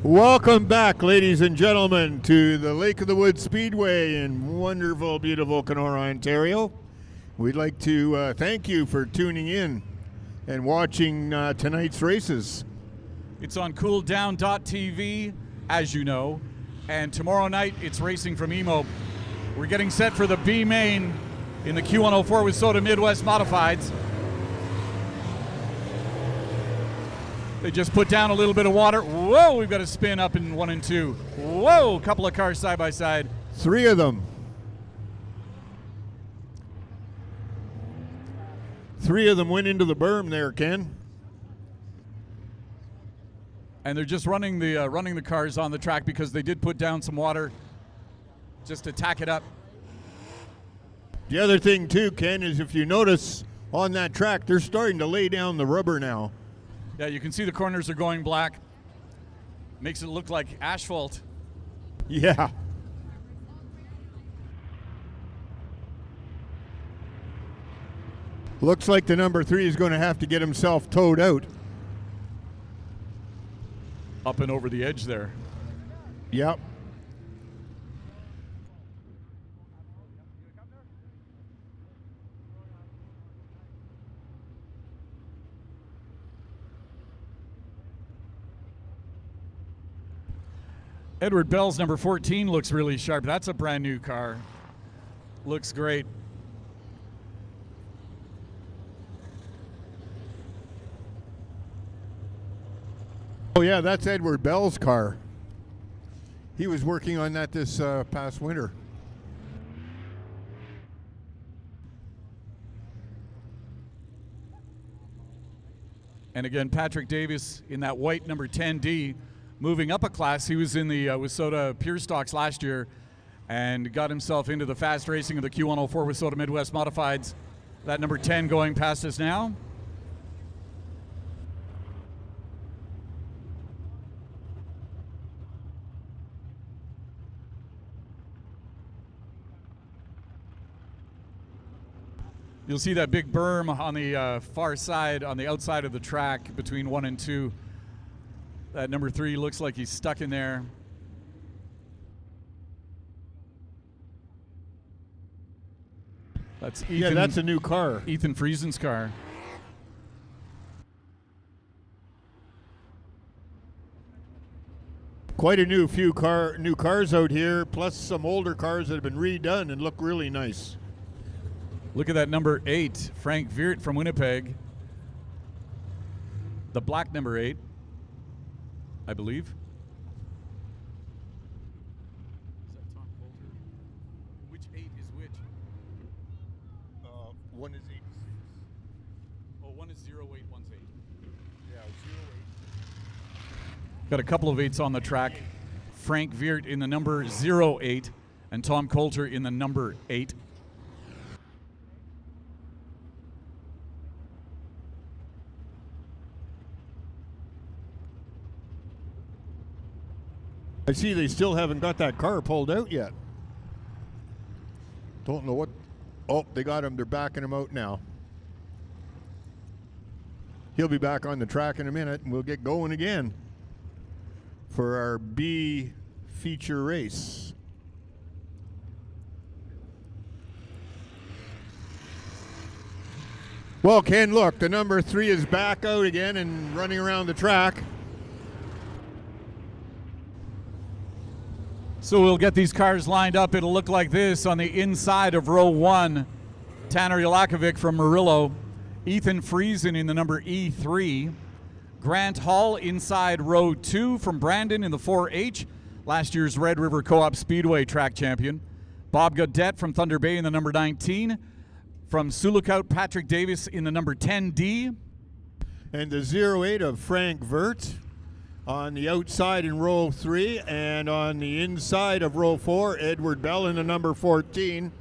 Welcome back, ladies and gentlemen, to the Lake of the Woods Speedway in wonderful, beautiful Kenora, Ontario. We'd like to thank you for tuning in and watching tonight's races. It's on cooldown.tv, as you know, and tomorrow night it's racing from Emo. We're getting set for the B main in the Q104 with Soda Midwest Modifieds. They just put down a little bit of water. Whoa, we've got a spin up in 1 and 2. Whoa, a couple of cars side by side. 3 of them. 3 of them went into the berm there, Ken. And they're just running the cars on the track because they did put down some water just to tack it up. The other thing too, Ken, is if you notice on that track, they're starting to lay down the rubber now. Yeah, you can see the corners are going black. Makes it look like asphalt. Yeah. Looks like the number 3 is going to have to get himself towed out. up and over the edge there. Yep. Edward Bell's number 14 looks really sharp. That's a brand new car. Looks great. Oh yeah, that's Edward Bell's car. He was working on that this past winter. And again, Patrick Davis in that white number 10D, moving up a class. He was in the Wissota Pure Stocks last year and got himself into the fast racing of the Q104 Wissota Midwest Modifieds. That number 10 going past us now. You'll see that big berm on the far side, on the outside of the track between 1 and 2. That number 3 looks like he's stuck in there. That's Ethan. Yeah, that's a new car. Ethan Friesen's car. Quite a new cars out here, plus some older cars that have been redone and look really nice. Look at that number 8, Frank Veert from Winnipeg. The black number 8, I believe. Is that Tom Coulter? Which 8 is which? One is 86. Oh, one is 08, one's 8. Yeah, 08. Got a couple of 8s on the track. Frank Veert in the number 08 and Tom Coulter in the number 8. I see they still haven't got that car pulled out yet. Don't know what. Oh, they got him. They're backing him out now. He'll be back on the track in a minute, and we'll get going again for our B feature race. Well, Ken, look, the number 3 is back out again and running around the track. So we'll get these cars lined up. It'll look like this on the inside of row 1. Tanner Jelakovic from Murillo. Ethan Friesen in the number E3. Grant Hall inside row 2 from Brandon in the 4H. Last year's Red River Co-op Speedway track champion. Bob Gaudette from Thunder Bay in the number 19. From Sioux Lookout, Patrick Davis in the number 10D. And the 08 of Frank Veert on the outside in row 3, and on the inside of row 4, Edward Bell in the number 14,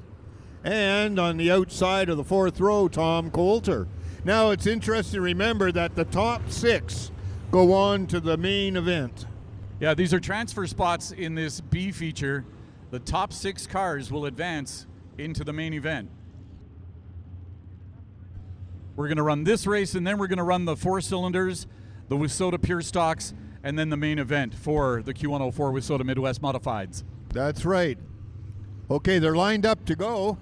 and on the outside of the 4th row, Tom Coulter. Now it's interesting to remember that the top 6 go on to the main event. Yeah, these are transfer spots in this B feature. The top 6 cars will advance into the main event. We're going to run this race, and then we're going to run the 4 cylinders, the Wissota Pure Stocks, and then the main event for the Q104 Wissota Midwest Modifieds. That's right. Okay, they're lined up to go.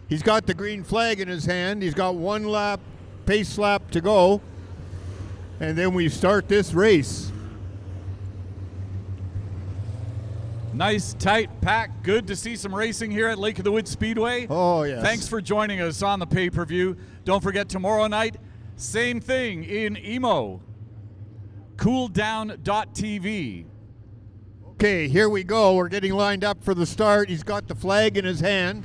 He's got the green flag in his hand. He's got 1 lap, pace lap to go. And then we start this race. Nice, tight pack. Good to see some racing here at Lake of the Woods Speedway. Oh, yes. Thanks for joining us on the pay-per-view. Don't forget, tomorrow night, same thing in Emo. Cooldown.tv. Okay, here we go. We're getting lined up for the start. He's got the flag in his hand.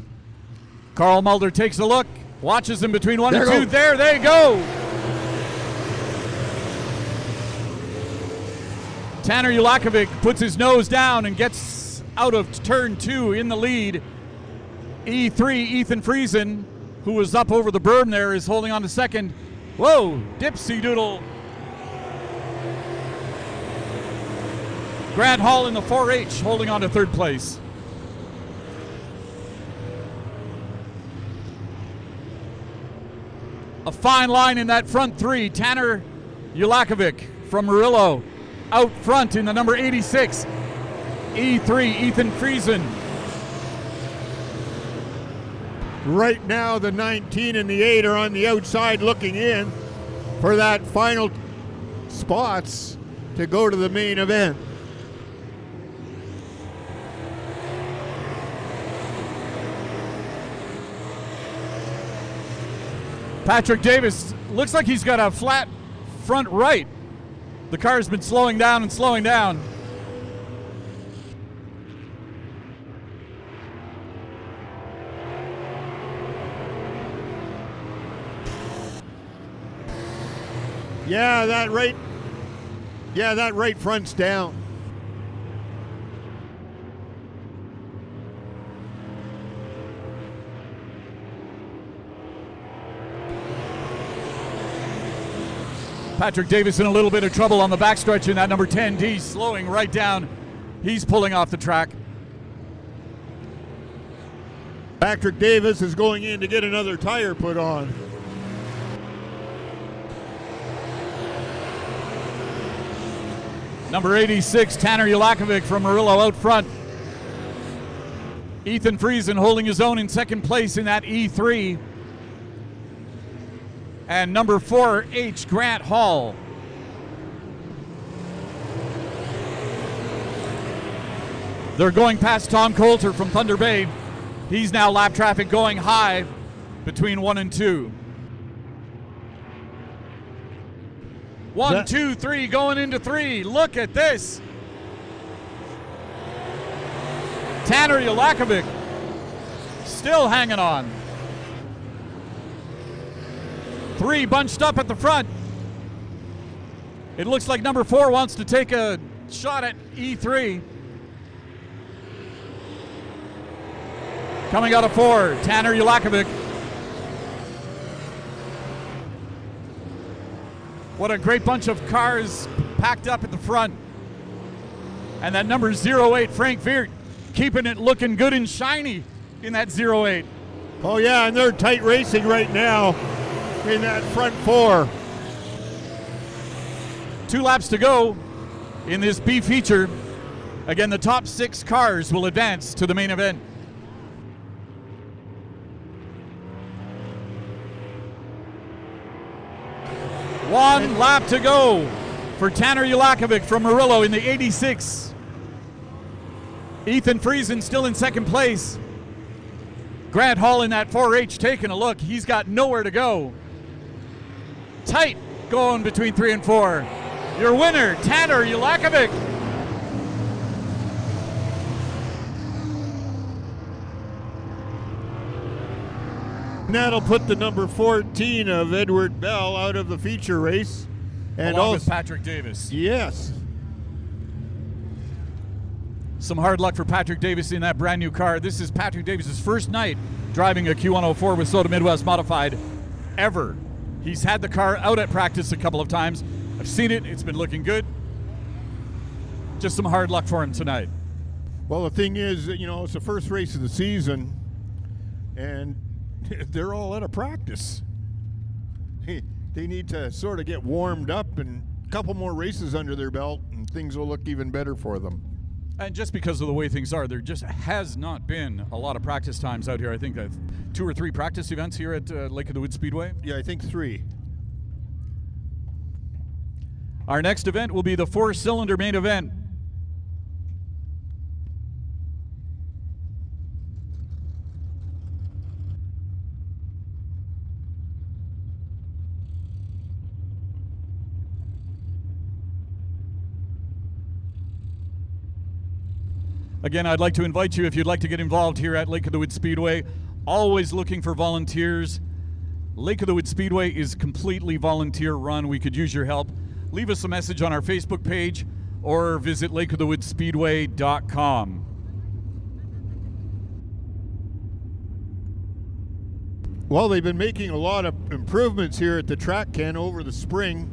Carl Mulder takes a look, watches him between 1 and 2. There There they go. Tanner Jelakovic puts his nose down and gets out of turn 2 in the lead. E3, Ethan Friesen, who was up over the berm there, is holding on to second. Whoa, dipsy doodle. Grant Hall in the 4H holding on to 3rd place. A fine line in that front 3. Tanner Jelakovic from Murillo. out front in the number 86, E3, Ethan Friesen. Right now, the 19 and the 8 are on the outside looking in for that final spots to go to the main event. Patrick Davis looks like he's got a flat front right. The car's been slowing down and slowing down. Yeah, that right front's down. Patrick Davis in a little bit of trouble on the backstretch in that number 10D, slowing right down. He's pulling off the track. Patrick Davis is going in to get another tire put on. Number 86, Tanner Ulakovic from Murillo out front. Ethan Friesen holding his own in second place in that E3. And number 4, H. Grant Hall. They're going past Tom Coulter from Thunder Bay. He's now lap traffic going high between 1 and 2. 1, 2, 3, going into 3. Look at this. Tanner Ulakovic still hanging on. 3 bunched up at the front. It looks like number 4 wants to take a shot at E3. Coming out of 4, Tanner Ulakovic. What a great bunch of cars packed up at the front. And that number 08, Frank Veert, keeping it looking good and shiny in that 08. Oh yeah, and they're tight racing right now in that front 4. 2 laps to go in this B feature. Again, the top 6 cars will advance to the main event. One lap to go for Tanner Ulakovic from Murillo in the 86. Ethan Friesen still in second place. Grant Hall in that 4H taking a look. He's got nowhere to go. Tight going between 3 and 4. Your winner, Tanner Ulakovic. And that'll put the number 14 of Edward Bell out of the feature race. And Along also with Patrick Davis. Yes. Some hard luck for Patrick Davis in that brand new car. This is Patrick Davis's first night driving a Q104 with Soda Midwest Modified ever. He's had the car out at practice a couple of times. I've seen it. It's been looking good. Just some hard luck for him tonight. Well, the thing is, you know, it's the first race of the season, and they're all out of practice. They need to sort of get warmed up and a couple more races under their belt, and things will look even better for them. And just because of the way things are, there just has not been a lot of practice times out here. I think 2 or 3 practice events here at Lake of the Woods Speedway. Yeah, I think 3. Our next event will be the 4-cylinder main event. Again, I'd like to invite you, if you'd like to get involved here at Lake of the Woods Speedway, always looking for volunteers. Lake of the Woods Speedway is completely volunteer run. We could use your help. Leave us a message on our Facebook page or visit lakeofthewoodspeedway.com. Well, they've been making a lot of improvements here at the track, Ken, over the spring.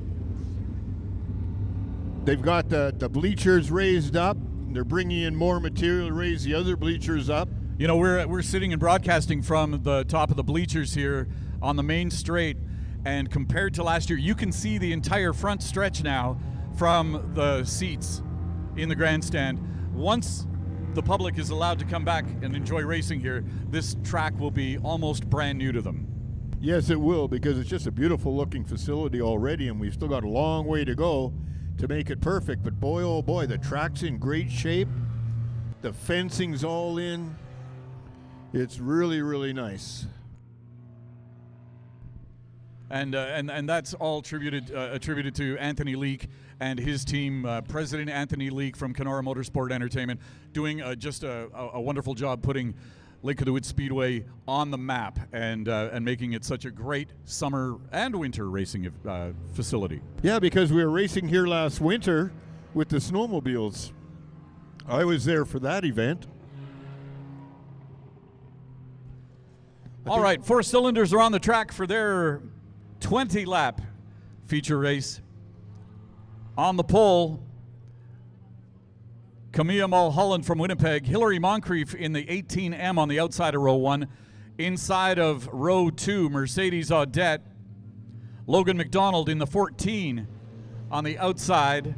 They've got the bleachers raised up. They're bringing in more material to raise the other bleachers up. You know, we're sitting and broadcasting from the top of the bleachers here on the main straight, and compared to last year, you can see the entire front stretch now from the seats in the grandstand. Once the public is allowed to come back and enjoy racing here, this track will be almost brand new to them. Yes, it will, because it's just a beautiful looking facility already, and we've still got a long way to go to make it perfect. But boy, oh boy, the track's in great shape. The fencing's all in. It's really, really nice. And that's all attributed to Anthony Leake and his team, President Anthony Leake from Kenora Motorsport Entertainment, doing just a wonderful job putting Lake of the Woods Speedway on the map and making it such a great summer and winter racing facility. Yeah, because we were racing here last winter with the snowmobiles. I was there for that event. All right, 4 cylinders are on the track for their 20-lap feature race. On the pole, Camilla Mulholland from Winnipeg, Hillary Moncrief in the 18M on the outside of row 1. Inside of row 2, Mercedes Audette, Logan McDonald in the 14 on the outside.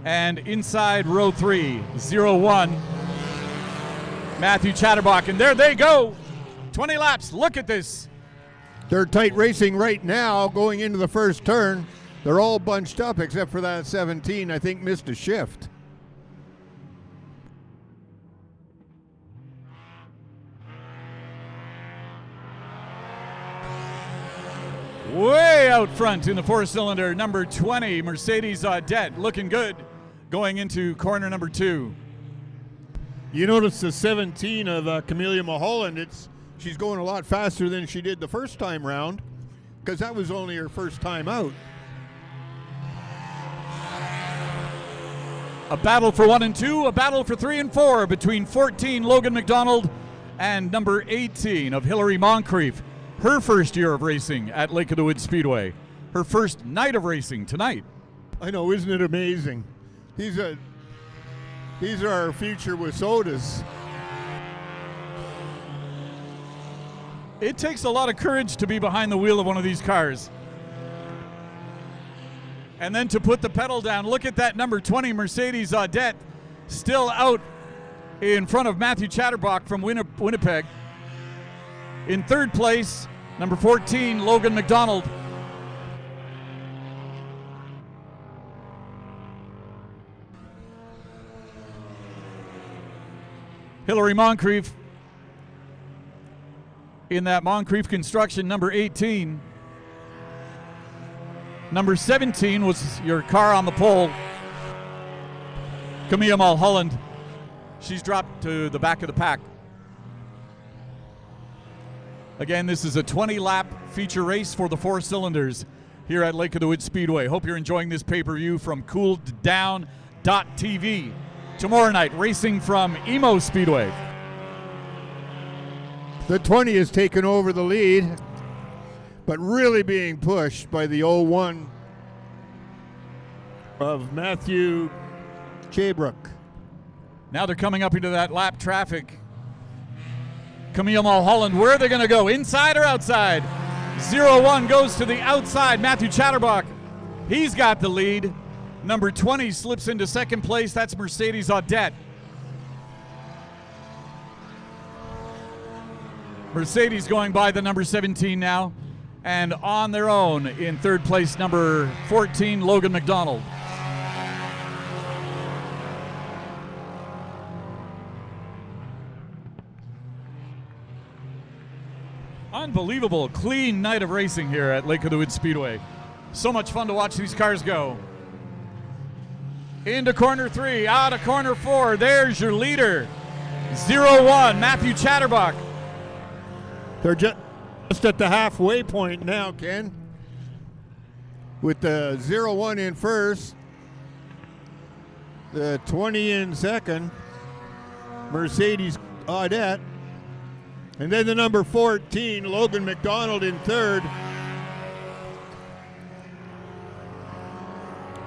And inside row 3, 01, Matthew Chatterbach. And there they go, 20 laps. Look at this. They're tight racing right now going into the first turn. They're all bunched up except for that 17, I think, missed a shift. Way out front in the 4-cylinder, number 20, Mercedes Audette, looking good going into corner number 2. You notice the 17 of Camilla Mulholland, she's going a lot faster than she did the first time round, because that was only her first time out. A battle for 1 and 2, a battle for 3 and 4 between 14 Logan McDonald and number 18 of Hillary Moncrief. Her first year of racing at Lake of the Woods Speedway. Her first night of racing tonight. I know, isn't it amazing? These are our future Wisotas. It takes a lot of courage to be behind the wheel of one of these cars. And then to put the pedal down. Look at that number 20 Mercedes Audette still out in front of Matthew Chatterbach from Winnipeg. In third place, number 14 Logan McDonald. Hillary Moncrief in that Moncrief construction, number 18. Number 17 was your car on the pole, Camilla Mulholland. She's dropped to the back of the pack. Again, this is a 20-lap feature race for the 4 cylinders here at Lake of the Woods Speedway. Hope you're enjoying this pay-per-view from CooledDown.tv. Tomorrow night, racing from Emo Speedway. The 20 has taken over the lead, but really being pushed by the 01 of Matthew Chabrook. Now they're coming up into that lap traffic. Camille Mulholland, where are they going to go? Inside or outside? 01 goes to the outside. Matthew Chatterbach, he's got the lead. Number 20 slips into second place. That's Mercedes Audette. Mercedes going by the number 17 now. And on their own in third place, number 14, Logan McDonald. Unbelievable, clean night of racing here at Lake of the Woods Speedway. So much fun to watch these cars go. Into corner 3, out of corner 4. There's your leader, 01, Matthew Chatterbach. They're just at the halfway point now, Ken. With the 01 in first, the 20 in second, Mercedes Audette, and then the number 14, Logan McDonald in third.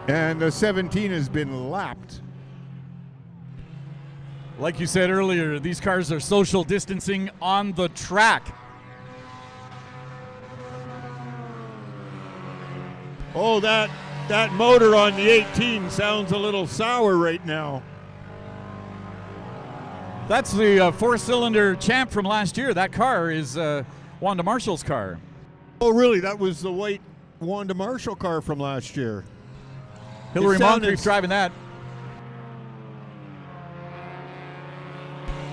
And the 17 has been lapped. Like you said earlier, these cars are social distancing on the track. Oh, that That motor on the 18 sounds a little sour right now. That's the four-cylinder champ from last year. That car is Wanda Marshall's car. Oh, really? That was the white Wanda Marshall car from last year. Hillary It sounded- Moncrief's driving that.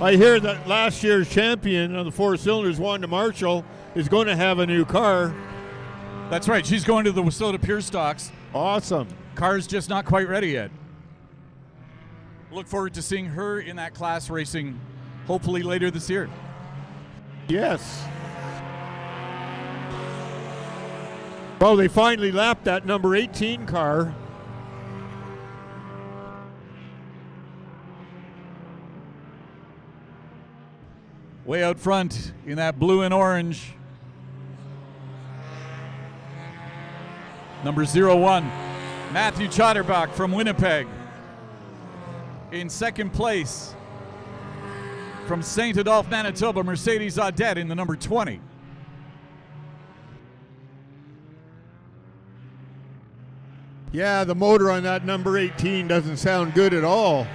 I hear that last year's champion of the four cylinders, Wanda Marshall, is going to have a new car. That's right. She's going to the Wissota Pure Stocks. Awesome. Car's just not quite ready yet. Look forward to seeing her in that class racing, hopefully later this year. Yes. Well, they finally lapped that number 18 car. Way out front in that blue and orange. Number 01, Matthew Chatterbach from Winnipeg. In second place, from St. Adolphe, Manitoba, Mercedes Audette in the number 20. Yeah, the motor on that number 18 doesn't sound good at all.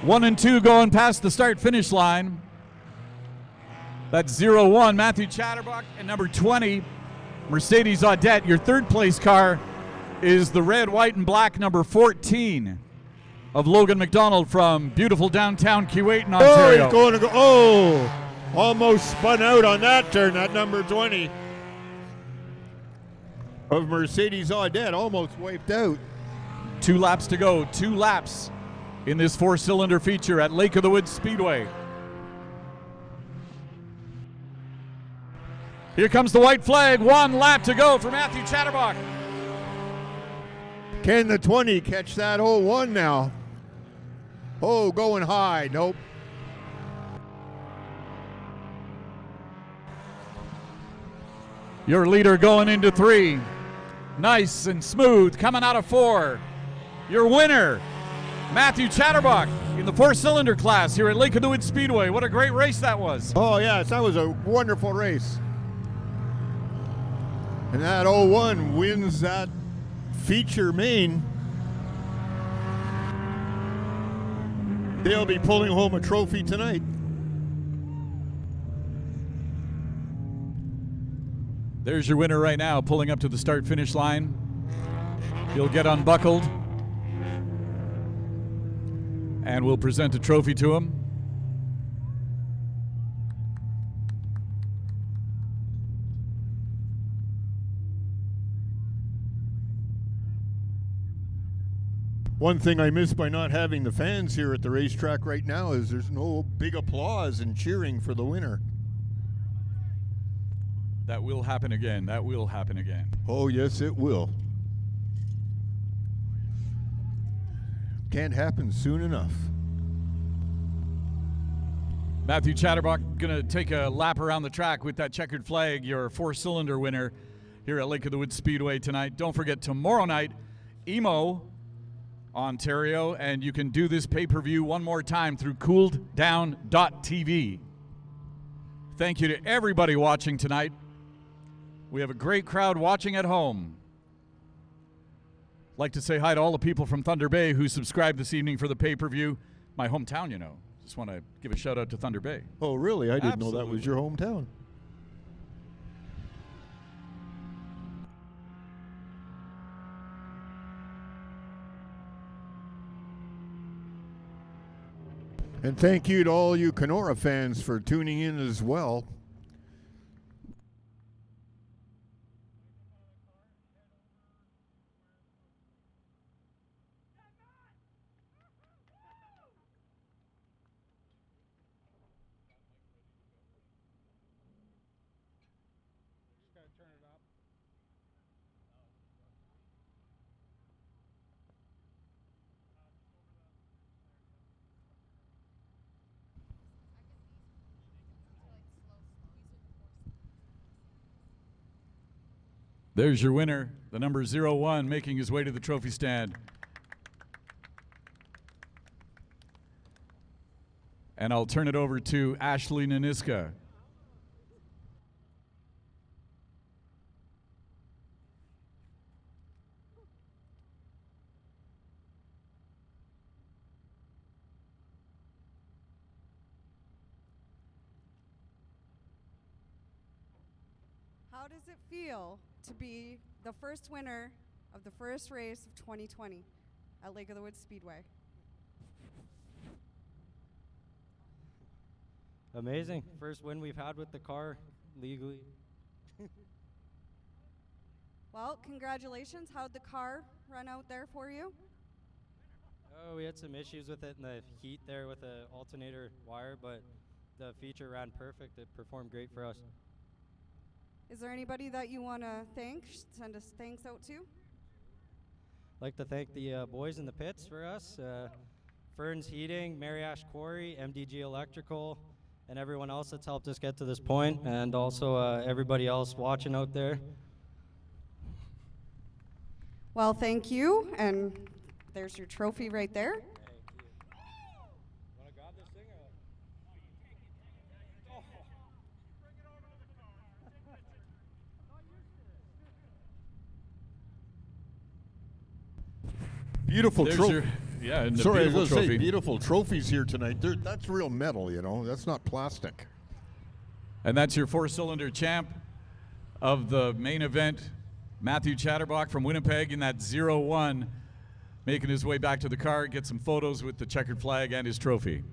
One and two going past the start-finish line. That's 01, Matthew Chatterbach, and number 20, Mercedes Audette. Your third place car is the red, white, and black number 14 of Logan McDonald from beautiful downtown Kuwait in Ontario. Oh, he's going to go. Oh, almost spun out on that turn, that number 20 of Mercedes Audette, almost wiped out. 2 laps to go, 2 laps in this four-cylinder feature at Lake of the Woods Speedway. Here comes the white flag. 1 lap to go for Matthew Chatterbach. Can the 20 catch that 01 now? Oh, going high. Nope. Your leader going into 3. Nice and smooth coming out of 4. Your winner, Matthew Chatterbach, in the four-cylinder class here at Lake of the Woods Speedway. What a great race that was. Oh, yes, that was a wonderful race. And that 01 wins that feature main. They'll be pulling home a trophy tonight. There's your winner right now, pulling up to the start-finish line. He'll get unbuckled, and we'll present a trophy to him. One thing I miss by not having the fans here at the racetrack right now is there's no big applause and cheering for the winner. That will happen again. That will happen again. Oh, yes, it will. Can't happen soon enough. Matthew Chatterbach going to take a lap around the track with that checkered flag, your four-cylinder winner here at Lake of the Woods Speedway tonight. Don't forget, tomorrow night, Emo, Ontario, and you can do this pay-per-view one more time through cooleddown.tv. Thank you to everybody watching tonight. We have a great crowd watching at home. I'd like to say hi to all the people from Thunder Bay who subscribed this evening for the pay-per-view. My hometown, you know. Just want to give a shout out to Thunder Bay. Oh, really? I didn't know that was your hometown. And thank you to all you Kenora fans for tuning in as well. There's your winner, the number 01, making his way to the trophy stand. And I'll turn it over to Ashley Naniska. How does it feel to be the first winner of the first race of 2020 at Lake of the Woods Speedway? Amazing. First win we've had with the car legally. Well, congratulations. How'd the car run out there for you? Oh, we had some issues with it in the heat there with the alternator wire, but the feature ran perfect. It performed great for us. Is there anybody that you want to thank, send us thanks out to? I'd like to thank the boys in the pits for us, Ferns Heating, Mary Ash Quarry, MDG Electrical, and everyone else that's helped us get to this point, and also everybody else watching out there. Well, thank you, and there's your trophy right there. Thank you. Want to grab this thing or? Oh. Beautiful There's trophy. your, yeah, and the Sorry, I was beautiful going to say, trophy. beautiful trophies here tonight. That's real metal, you know. That's not plastic. And that's your four-cylinder champ of the main event, Matthew Chatterbach from Winnipeg in that 01, making his way back to the car, get some photos with the checkered flag and his trophy.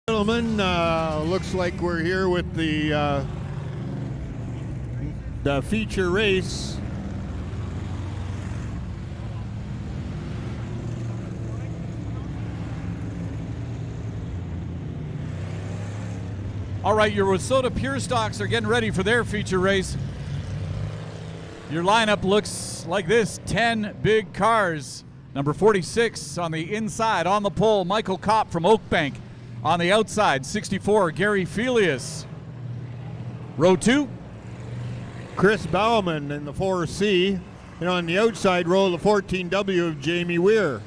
Gentlemen, looks like we're here with the feature race. All right, your Wasota Pure Stocks are getting ready for their feature race. Your lineup looks like this: 10 big cars. Number 46 on the inside, on the pole, Michael Kopp from Oakbank. On the outside, 64, Gary Felius. Row 2. Chris Bauman in the 4C. And on the outside row, the 14W of Jamie Weir.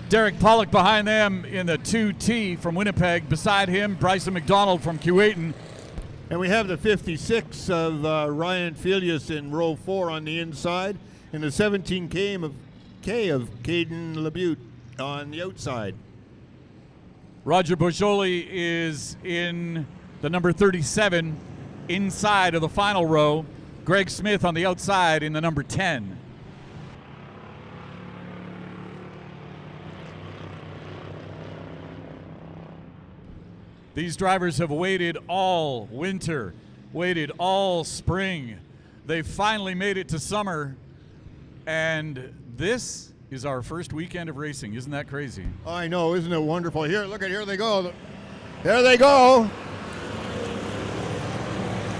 Derek Pollock behind them in the 2T from Winnipeg. Beside him, Bryson McDonald from Kuwaitan. And we have the 56 of Ryan Felius in row 4 on the inside. And the 17K of Caden LeBute on the outside. Roger Bojoli is in the number 37 inside of the final row. Greg Smith on the outside in the number 10. These drivers have waited all winter, waited all spring. They finally made it to summer, and this is our first weekend of racing. Isn't that crazy? I know, isn't it wonderful? Here, look at here they go. There they go.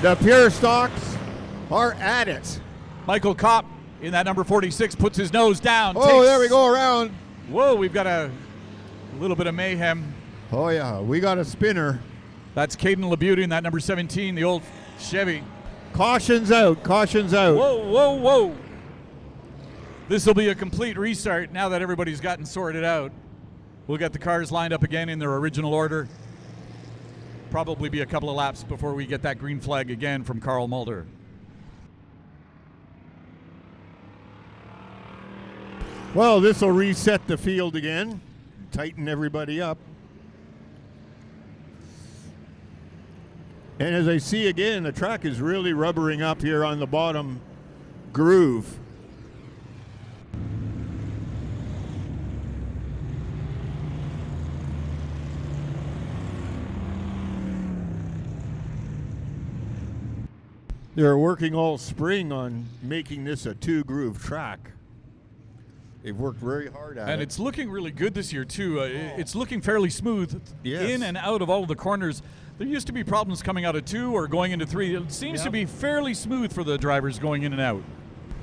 The Pure Stocks are at it. Michael Kopp in that number 46 puts his nose down. Oh, there we go around. Whoa, we've got a little bit of mayhem. Oh yeah, we got a spinner. That's Caden LeBute in that number 17, the old Chevy. Caution's out, caution's out. Whoa, whoa, whoa. This will be a complete restart now that everybody's gotten sorted out. We'll get the cars lined up again in their original order. Probably be a couple of laps before we get that green flag again from Carl Mulder. Well, this will reset the field again, tighten everybody up. And as I see again, the track is really rubbering up here on the bottom groove. They're working all spring on making this a 2-groove track. They've worked very hard at it. And it's looking really good this year, too. It's looking fairly smooth in and out of all of the corners. There used to be problems coming out of 2 or going into 3. It seems to be fairly smooth for the drivers going in and out.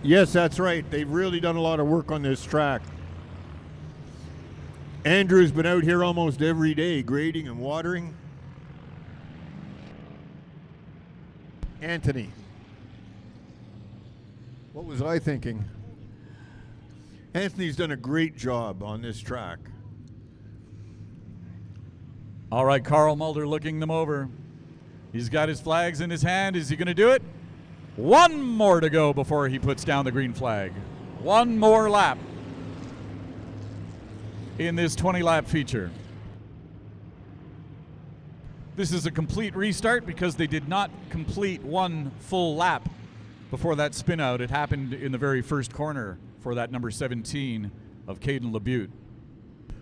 Yes, that's right. They've really done a lot of work on this track. Andrew's been out here almost every day grading and watering. Anthony, what was I thinking? Anthony's done a great job on this track. All right, Carl Mulder looking them over. He's got his flags in his hand. Is he going to do it? One more to go before he puts down the green flag. One more lap in this 20-lap feature. This is a complete restart because they did not complete one full lap before that spin out. It happened in the very first corner for that number 17 of Caden LeBute.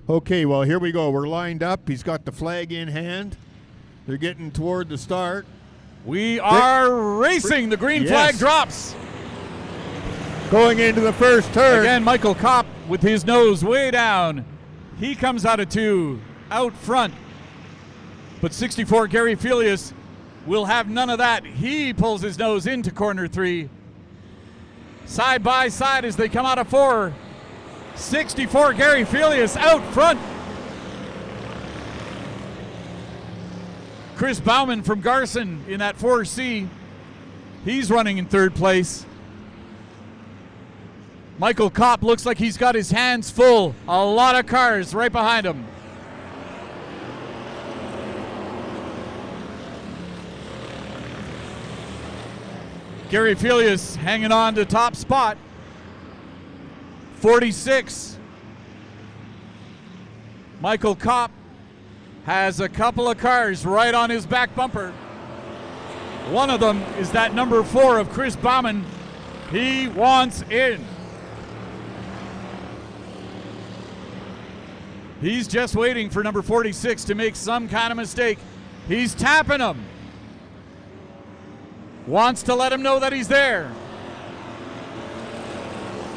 Okay, well, here we go. We're lined up. He's got the flag in hand. They're getting toward the start. We are racing. The green flag drops. Going into the first turn. Again, Michael Kopp with his nose way down. He comes out of 2, out front. But 64 Gary Filius will have none of that. He pulls his nose into corner 3. Side by side as they come out of 4. 64 Gary Filius out front. Chris Bauman from Garson in that 4C. He's running in 3rd place. Michael Kopp looks like he's got his hands full. A lot of cars right behind him. Gary Filius hanging on to top spot. 46. Michael Kopp has a couple of cars right on his back bumper. One of them is that number 4 of Chris Bauman. He wants in. He's just waiting for number 46 to make some kind of mistake. He's tapping him. Wants to let him know that he's there.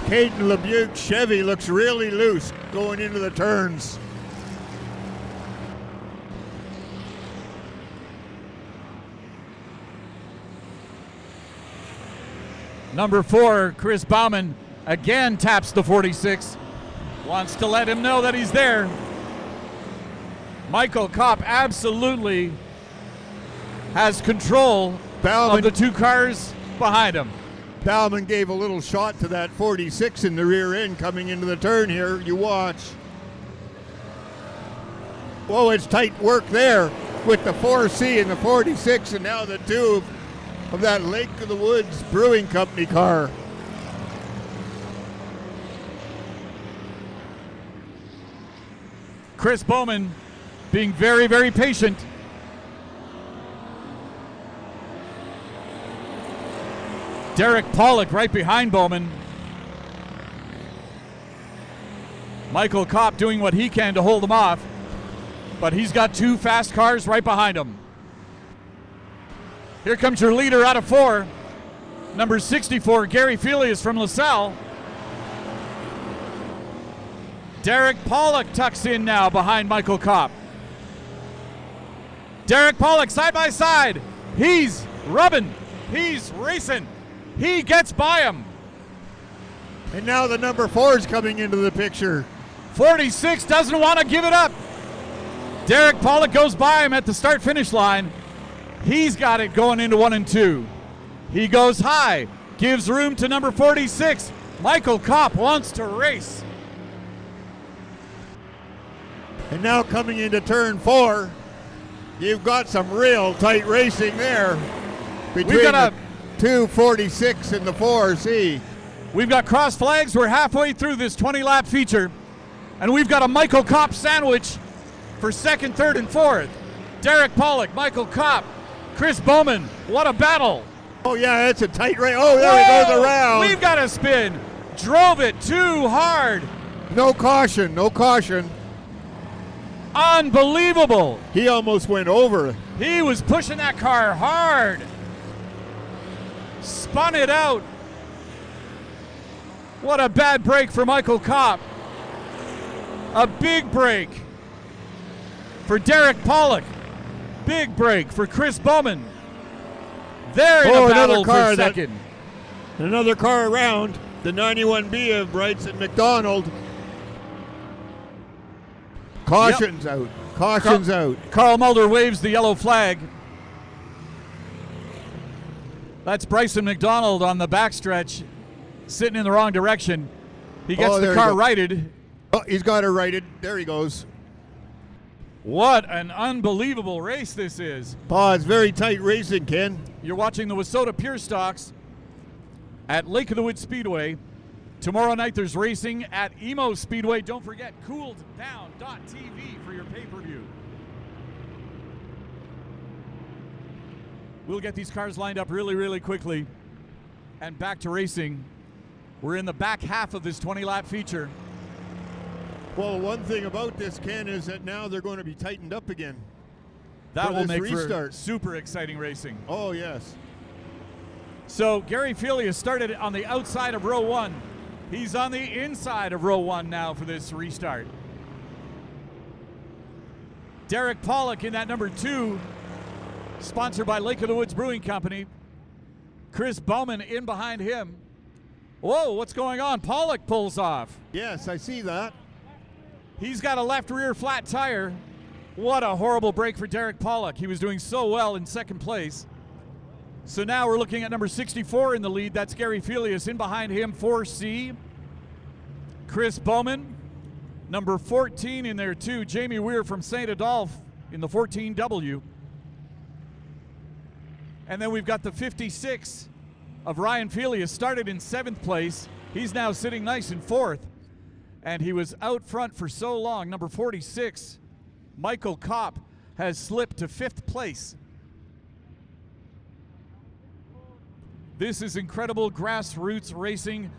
Caden LeBute Chevy looks really loose going into the turns. Number 4, Chris Bauman, again taps the 46. Wants to let him know that he's there. Michael Kopp absolutely has control of the 2 cars behind him. Bauman gave a little shot to that 46 in the rear end coming into the turn here. You watch. Whoa, it's tight work there with the 4C and the 46, and now the 2 of that Lake of the Woods Brewing Company car. Chris Bowman being very, very patient. Derek Pollock right behind Bowman. Michael Kopp doing what he can to hold him off, but he's got 2 fast cars right behind him. Here comes your leader out of 4, number 64, Gary Filius from LaSalle. Derek Pollock tucks in now behind Michael Kopp. Derek Pollock side by side. He's rubbing. He's racing. He gets by him. And now the number 4 is coming into the picture. 46 doesn't want to give it up. Derek Pollock goes by him at the start-finish line. He's got it going into 1 and 2. He goes high, gives room to number 46. Michael Kopp wants to race. And now coming into turn 4, you've got some real tight racing there between the 246 and the 4C. We've got cross flags. We're halfway through this 20-lap feature, and we've got a Michael Kopp sandwich for 2nd, 3rd, and 4th. Derek Pollock, Michael Kopp, Chris Bowman, what a battle. Oh, yeah, it's a tight race. Oh, there he goes around. We've got a spin. Drove it too hard. No caution, no caution. Unbelievable. He almost went over. He was pushing that car hard. Spun it out. What a bad break for Michael Kopp. A big break for Derek Pollock. Big break for Chris Bowman. They're in a battle for second. Another car around. The 91B of Bryson McDonald. Caution's out. Caution's out. Carl Mulder waves the yellow flag. That's Bryson McDonald on the backstretch, sitting in the wrong direction. He gets the car righted. Oh, he's got it righted. There he goes. What an unbelievable race this is. Oh, it's very tight racing, Ken. You're watching the Wissota Pure Stocks at Lake of the Woods Speedway. Tomorrow night there's racing at Emo Speedway. Don't forget, cooleddown.tv for your pay-per-view. We'll get these cars lined up really, really quickly and back to racing. We're in the back half of this 20-lap feature. Well, one thing about this, Ken, is that now they're going to be tightened up again. That will make for super exciting racing. Oh, yes. So Gary Felius started on the outside of row one. He's on the inside of row one now for this restart. Derek Pollock in that number 2, sponsored by Lake of the Woods Brewing Company. Chris Bowman in behind him. Whoa, what's going on? Pollock pulls off. Yes, I see that. He's got a left rear flat tire. What a horrible break for Derek Pollock. He was doing so well in second place. So now we're looking at number 64 in the lead. That's Gary Felius. In behind him, 4C. Chris Bowman. Number 14 in there too, Jamie Weir from St. Adolphe in the 14W. And then we've got the 56 of Ryan Felius, started in 7th place. He's now sitting nice in 4th. And he was out front for so long. Number 46, Michael Kopp, has slipped to 5th place. This is incredible grassroots racing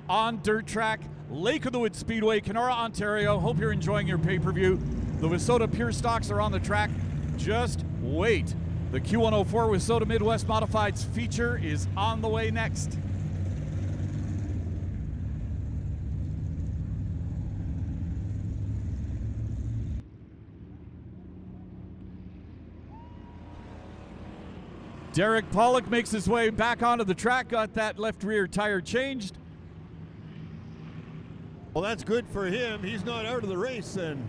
on dirt track, Lake of the Woods Speedway, Kenora, Ontario. Hope you're enjoying your pay-per-view. The Wissota Pure Stocks are on the track. Just wait. The Q104 Wissota Midwest Modifieds feature is on the way next. Derek Pollock makes his way back onto the track, got that left rear tire changed. Well, that's good for him. He's not out of the race then.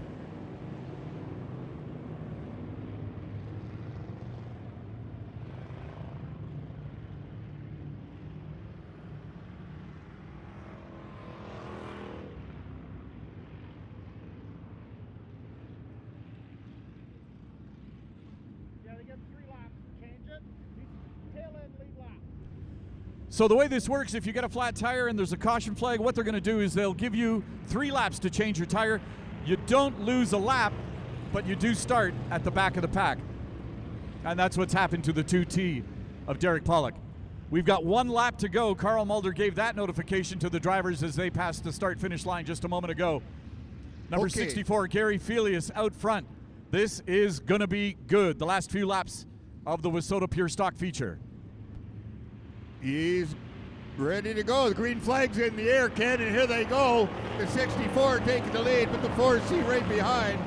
So the way this works, if you get a flat tire and there's a caution flag, what they're going to do is they'll give you 3 laps to change your tire. You don't lose a lap, but you do start at the back of the pack. And that's what's happened to the 2T of Derek Pollock. We've got 1 lap to go. Carl Mulder gave that notification to the drivers as they passed the start-finish line just a moment ago. Number 64, Gary Felius out front. This is going to be good. The last few laps of the Wissota Pure Stock feature. He's ready to go. The green flag's in the air, Ken, and here they go. The 64 taking the lead, but the 4C right behind.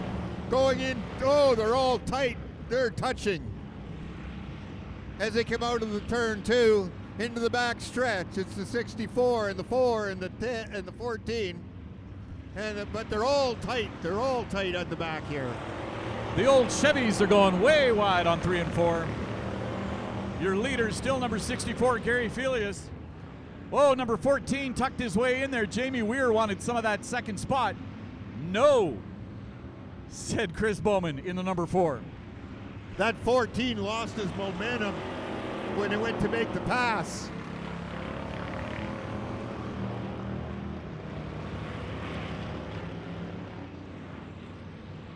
Going in, oh, they're all tight. They're touching. As they come out of the turn 2 into the back stretch, it's the 64 and the 4 and the 10 and the 14. But they're all tight. They're all tight at the back here. The old Chevys are going way wide on 3 and 4. Your leader is still number 64, Gary Felius. Whoa, number 14 tucked his way in there. Jamie Weir wanted some of that second spot. No, said Chris Bowman in the number 4. That 14 lost his momentum when it went to make the pass.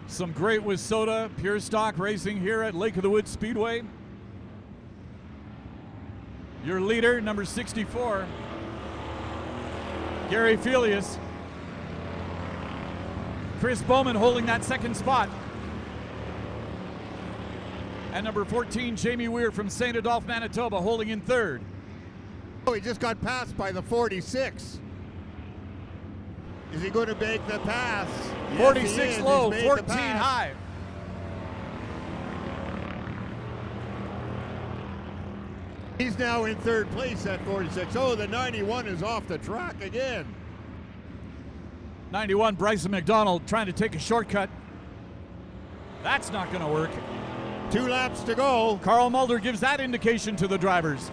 Some great Wissota Pure Stock racing here at Lake of the Woods Speedway. Your leader, number 64, Gary Felius. Chris Bowman holding that second spot. And number 14, Jamie Weir from St. Adolphe, Manitoba, holding in third. Oh, he just got passed by the 46. Is he going to make the pass? Yes, 46 low, He's made 14 the pass. high. He's now in third place at 46. Oh, the 91 is off the track again. 91, Bryson McDonald trying to take a shortcut. That's not going to work. 2 laps to go. Carl Mulder gives that indication to the drivers.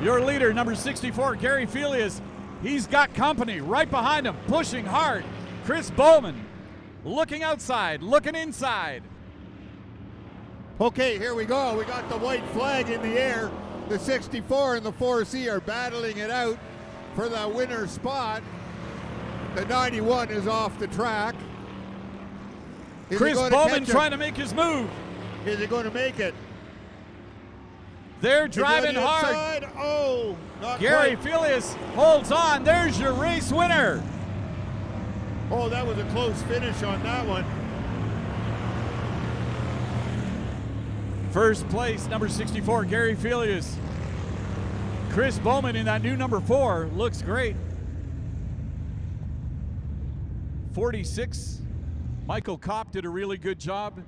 Your leader, number 64, Gary Felius, he's got company right behind him, pushing hard. Chris Bowman looking outside, looking inside. Okay, here we go. We got the white flag in the air. The 64 and the 4C are battling it out for the winner spot. The 91 is off the track. Is Chris Bowman trying to make his move. Is he going to make it? They're driving hard. Inside. Oh, not Gary quite. Felius holds on. There's your race winner. Oh, that was a close finish on that one. First place, number 64, Gary Felius. Chris Bowman in that new number 4 looks great. 46, Michael Kopp did a really good job.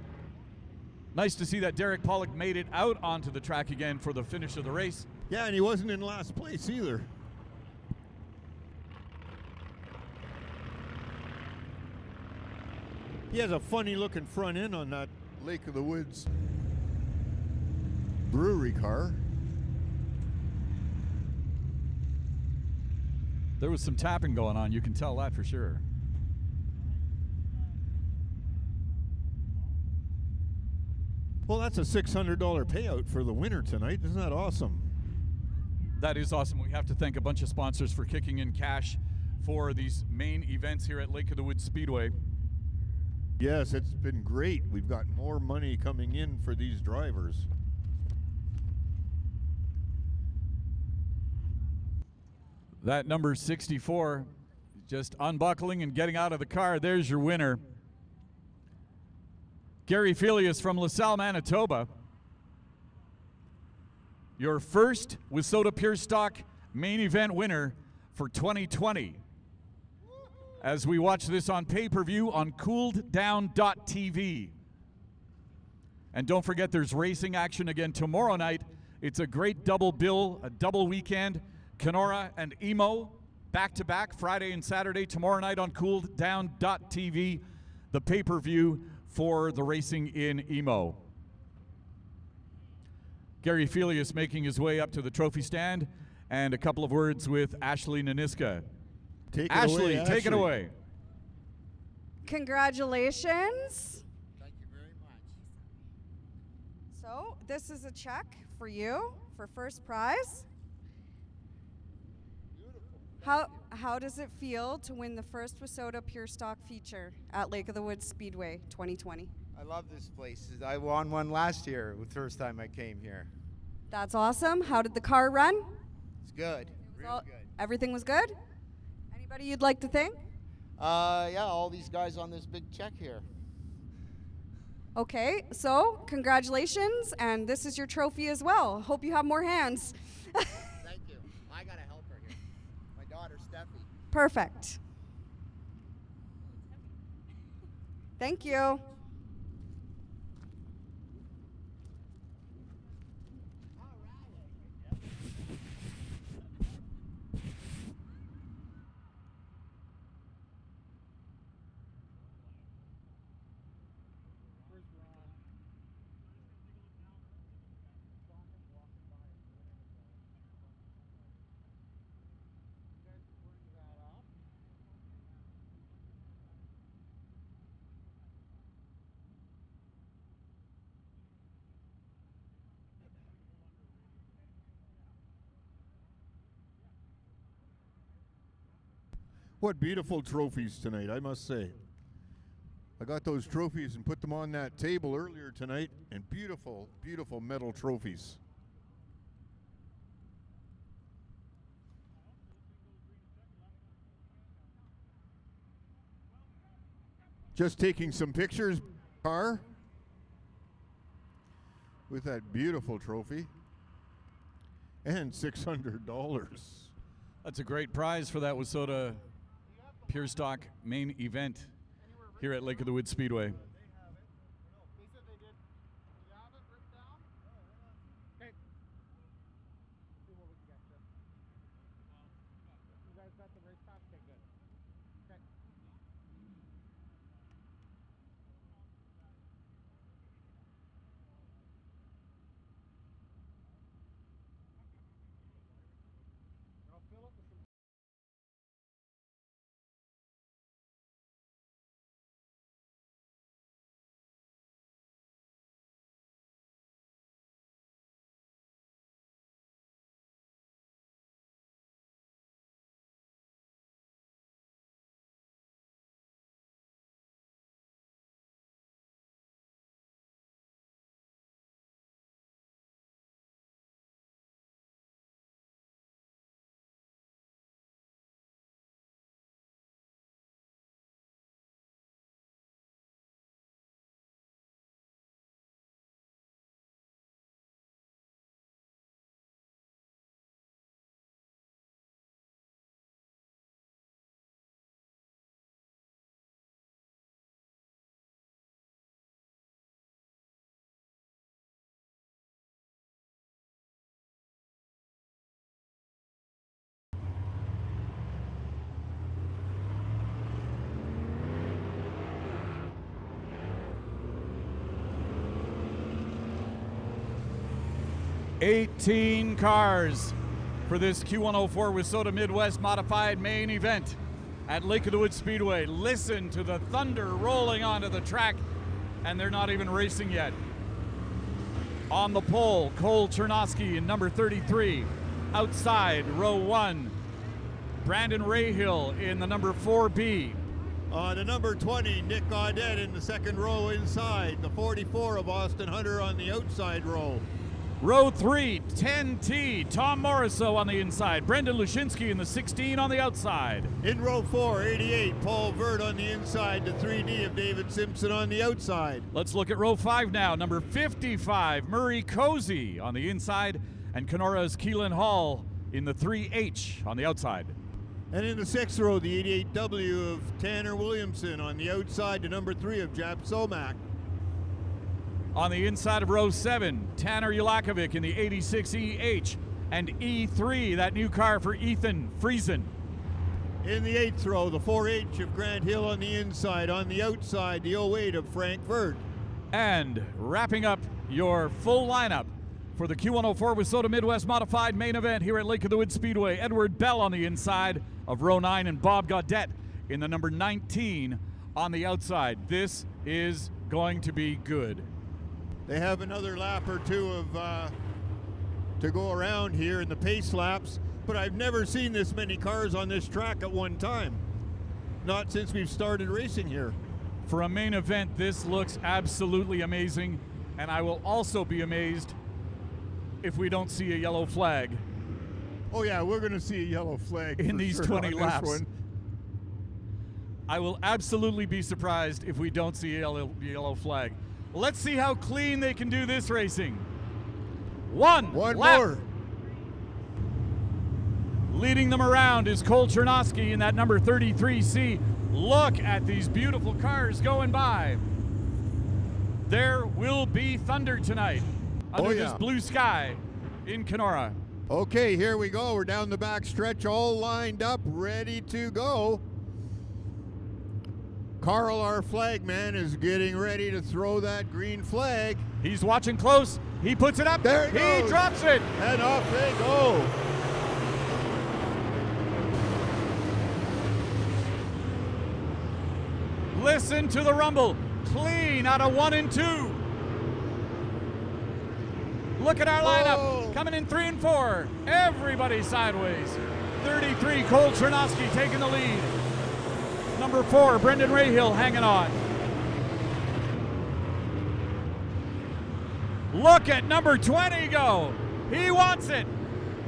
Nice to see that Derek Pollock made it out onto the track again for the finish of the race. Yeah, and he wasn't in last place either. He has a funny looking front end on that Lake of the Woods brewery car. There was some tapping going on, you can tell that for sure. Well, that's a $600 payout for the winner tonight. Isn't that awesome? That is awesome. We have to thank a bunch of sponsors for kicking in cash for these main events here at Lake of the Woods Speedway. Yes, it's been great. We've got more money coming in for these drivers. That number 64 just unbuckling and getting out of the car. There's your winner. Gary Felius from LaSalle, Manitoba. Your first WISSOTA Pure Stock main event winner for 2020. As we watch this on pay-per-view on cooleddown.tv. And don't forget there's racing action again tomorrow night. It's a great double bill, a double weekend. Kenora and Emo back-to-back Friday and Saturday tomorrow night on cooleddown.tv. The pay-per-view for the racing in Emo. Gary Felius making his way up to the trophy stand, and a couple of words with Ashley Naniska. Ashley, take it away. Congratulations. Thank you very much. So this is a check for you for first prize. How does it feel to win the first WISSOTA Pure Stock feature at Lake of the Woods Speedway 2020? I love this place. I won one last year, the first time I came here. That's awesome. How did the car run? It's good. Really good. Everything was good? Anybody you'd like to thank? Yeah, all these guys on this big check here. Okay, so congratulations, and this is your trophy as well. Hope you have more hands. Thank you. I got a helper here. My daughter, Steffi. Perfect. Thank you. What beautiful trophies tonight, I must say. I got those trophies and put them on that table earlier tonight, and beautiful, beautiful metal trophies. Just taking some pictures, car, with that beautiful trophy, and $600. That's a great prize for that Wissota Pure Stock main event here at Lake of the Woods Speedway. They said they did. You have it written down? Okay. See what we can get you. You guys got the race pass? Okay, good. Okay. I'll fill it with some. $18 cars for this Q104 Wissota Midwest Modified main event at Lake of the Woods Speedway. Listen to the thunder rolling onto the track, and they're not even racing yet. On the pole, Cole Chernosky in number 33. Outside, row 1, Brandon Rahill in the number 4B. The number 20, Nick Gaudette in the second row inside. The 44 of Austin Hunter on the outside row. Row 3, 10T, Tom Morriso on the inside. Brendan Lushinsky in the 16 on the outside. In row 4, 88, Paul Vert on the inside. The 3D of David Simpson on the outside. Let's look at row 5 now. Number 55, Murray Cozy on the inside. And Kenora's Keelan Hall in the 3H on the outside. And in the 6th row, the 88W of Tanner Williamson on the outside. The number 3 of Jap Somak. On the inside of row 7, Tanner Ulakovic in the 86EH and E3, that new car for Ethan Friesen. In the 8th row, the 4H of Grant Hill on the inside. On the outside, the 08 of Frank Vert. And wrapping up your full lineup for the Q104 Wissota Midwest Modified main event here at Lake of the Woods Speedway, Edward Bell on the inside of row 9 and Bob Gaudette in the number 19 on the outside. This is going to be good. They have another lap or two of to go around here in the pace laps, but I've never seen this many cars on this track at one time. Not since we've started racing here. For a main event, this looks absolutely amazing, and I will also be amazed if we don't see a yellow flag. Oh yeah, we're going to see a yellow flag in these sure 20 laps. One. I will absolutely be surprised if we don't see a yellow flag. Let's see how clean they can do this racing. One lap. More. Leading them around is Cole Chernosky in that number 33C. Look at these beautiful cars going by. There will be thunder tonight under this blue sky in Kenora. Okay, here we go. We're down the back stretch, all lined up, ready to go. Carl, our flag man, is getting ready to throw that green flag. He's watching close. He puts it up. There he goes. Drops it. And off they go. Listen to the rumble. Clean out of 1 and 2. Look at our lineup. Coming in 3 and 4. Everybody sideways. 33, Cole Chernosky taking the lead. Number 4, Brendan Rahill hanging on. Look at number 20 go. He wants it.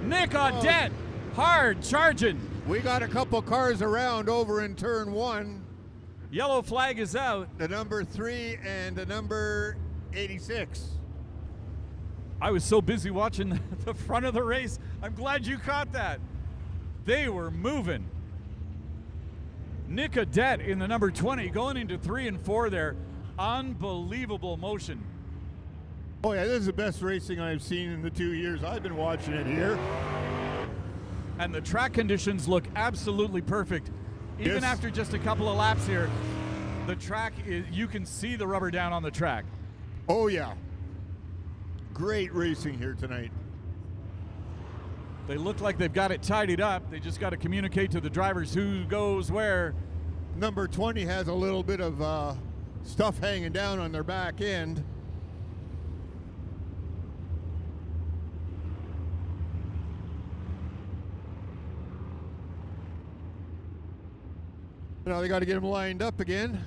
Nick Gaudette, hard charging. We got a couple cars around over in turn 1. Yellow flag is out. The number 3 and the number 86. I was so busy watching the front of the race. I'm glad you caught that. They were moving. Nick Adet in the number 20 going into 3 and 4 there. Unbelievable motion. Oh yeah, this is the best racing I've seen in the 2 years I've been watching it here. And the track conditions look absolutely perfect. Even Yes. after just a couple of laps here, the track is, you can see the rubber down on the track. Oh yeah. Great racing here tonight. They look like they've got it tidied up. They just got to communicate to the drivers who goes where. Number 20 has a little bit of stuff hanging down on their back end. Now they got to get them lined up again.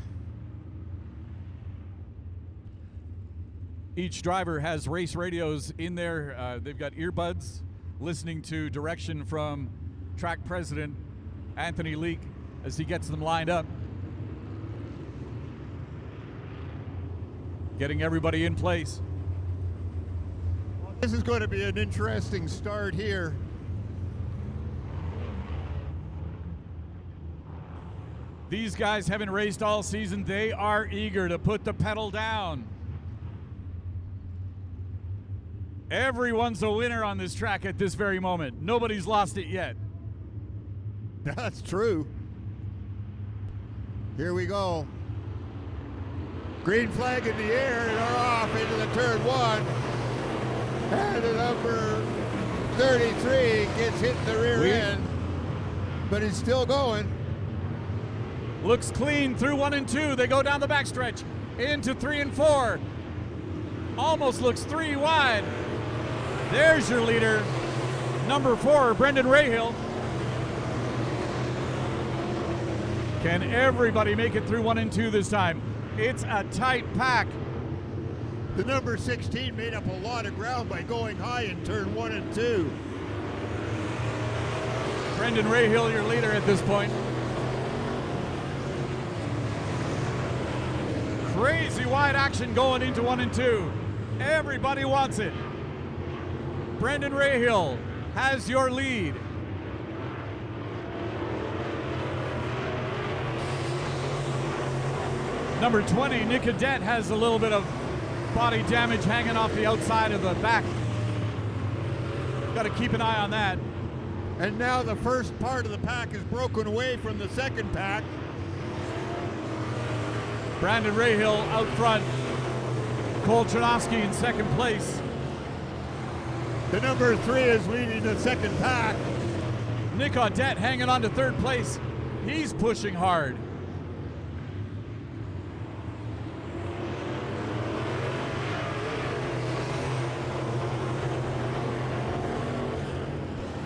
Each driver has race radios in there. They've got earbuds listening to direction from track president Anthony Leake as he gets them lined up. Getting everybody in place. This is going to be an interesting start here. These guys haven't raced all season. They are eager to put the pedal down. Everyone's a winner on this track at this very moment. Nobody's lost it yet. That's true. Here we go. Green flag in the air, and are off into the turn 1. And the number 33 gets hit in the rear end, but he's still going. Looks clean through 1 and 2. They go down the backstretch into 3 and 4. Almost looks 3 wide. There's your leader, number 4, Brendan Rahill. Can everybody make it through 1 and 2 this time? It's a tight pack. The number 16 made up a lot of ground by going high in turn 1 and 2. Brendan Rahill, your leader at this point. Crazy wide action going into 1 and 2. Everybody wants it. Brendan Rahill has your lead. Number 20, Nick Adet, has a little bit of body damage hanging off the outside of the back. Got to keep an eye on that. And now the first part of the pack is broken away from the second pack. Brandon Rahill out front. Cole Chernovsky in second place. The number 3 is leading the second pack. Nick Adet hanging on to third place. He's pushing hard.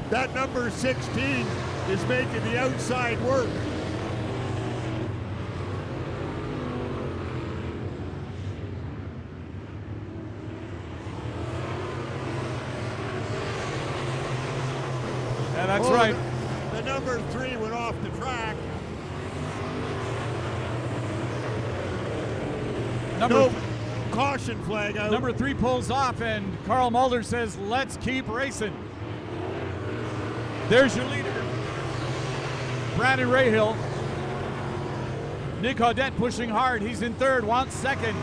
That number 16 is making the outside work. Yeah, that's right. The number 3 went off the track. No caution flag out. Number 3 pulls off, and Carl Mulder says, let's keep racing. There's your leader, Brandon Rahill. Nick Adet pushing hard. He's in third, wants second.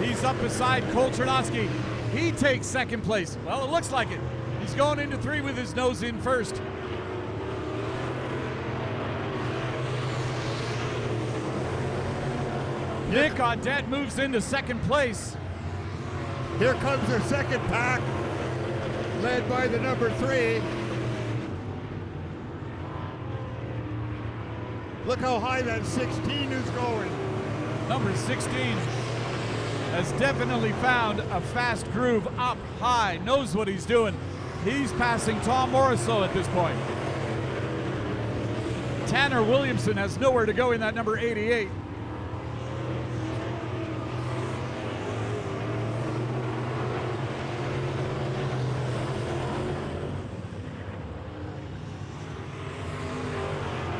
He's up beside Cole Chernovsky. He takes second place. Well, it looks like it. He's going into 3 with his nose in first. Nick Adet moves into second place. Here comes their second pack, led by the number 3. Look how high that 16 is going. Number 16 has definitely found a fast groove up high, knows what he's doing. He's passing Tom Morrisseau at this point. Tanner Williamson has nowhere to go in that number 88.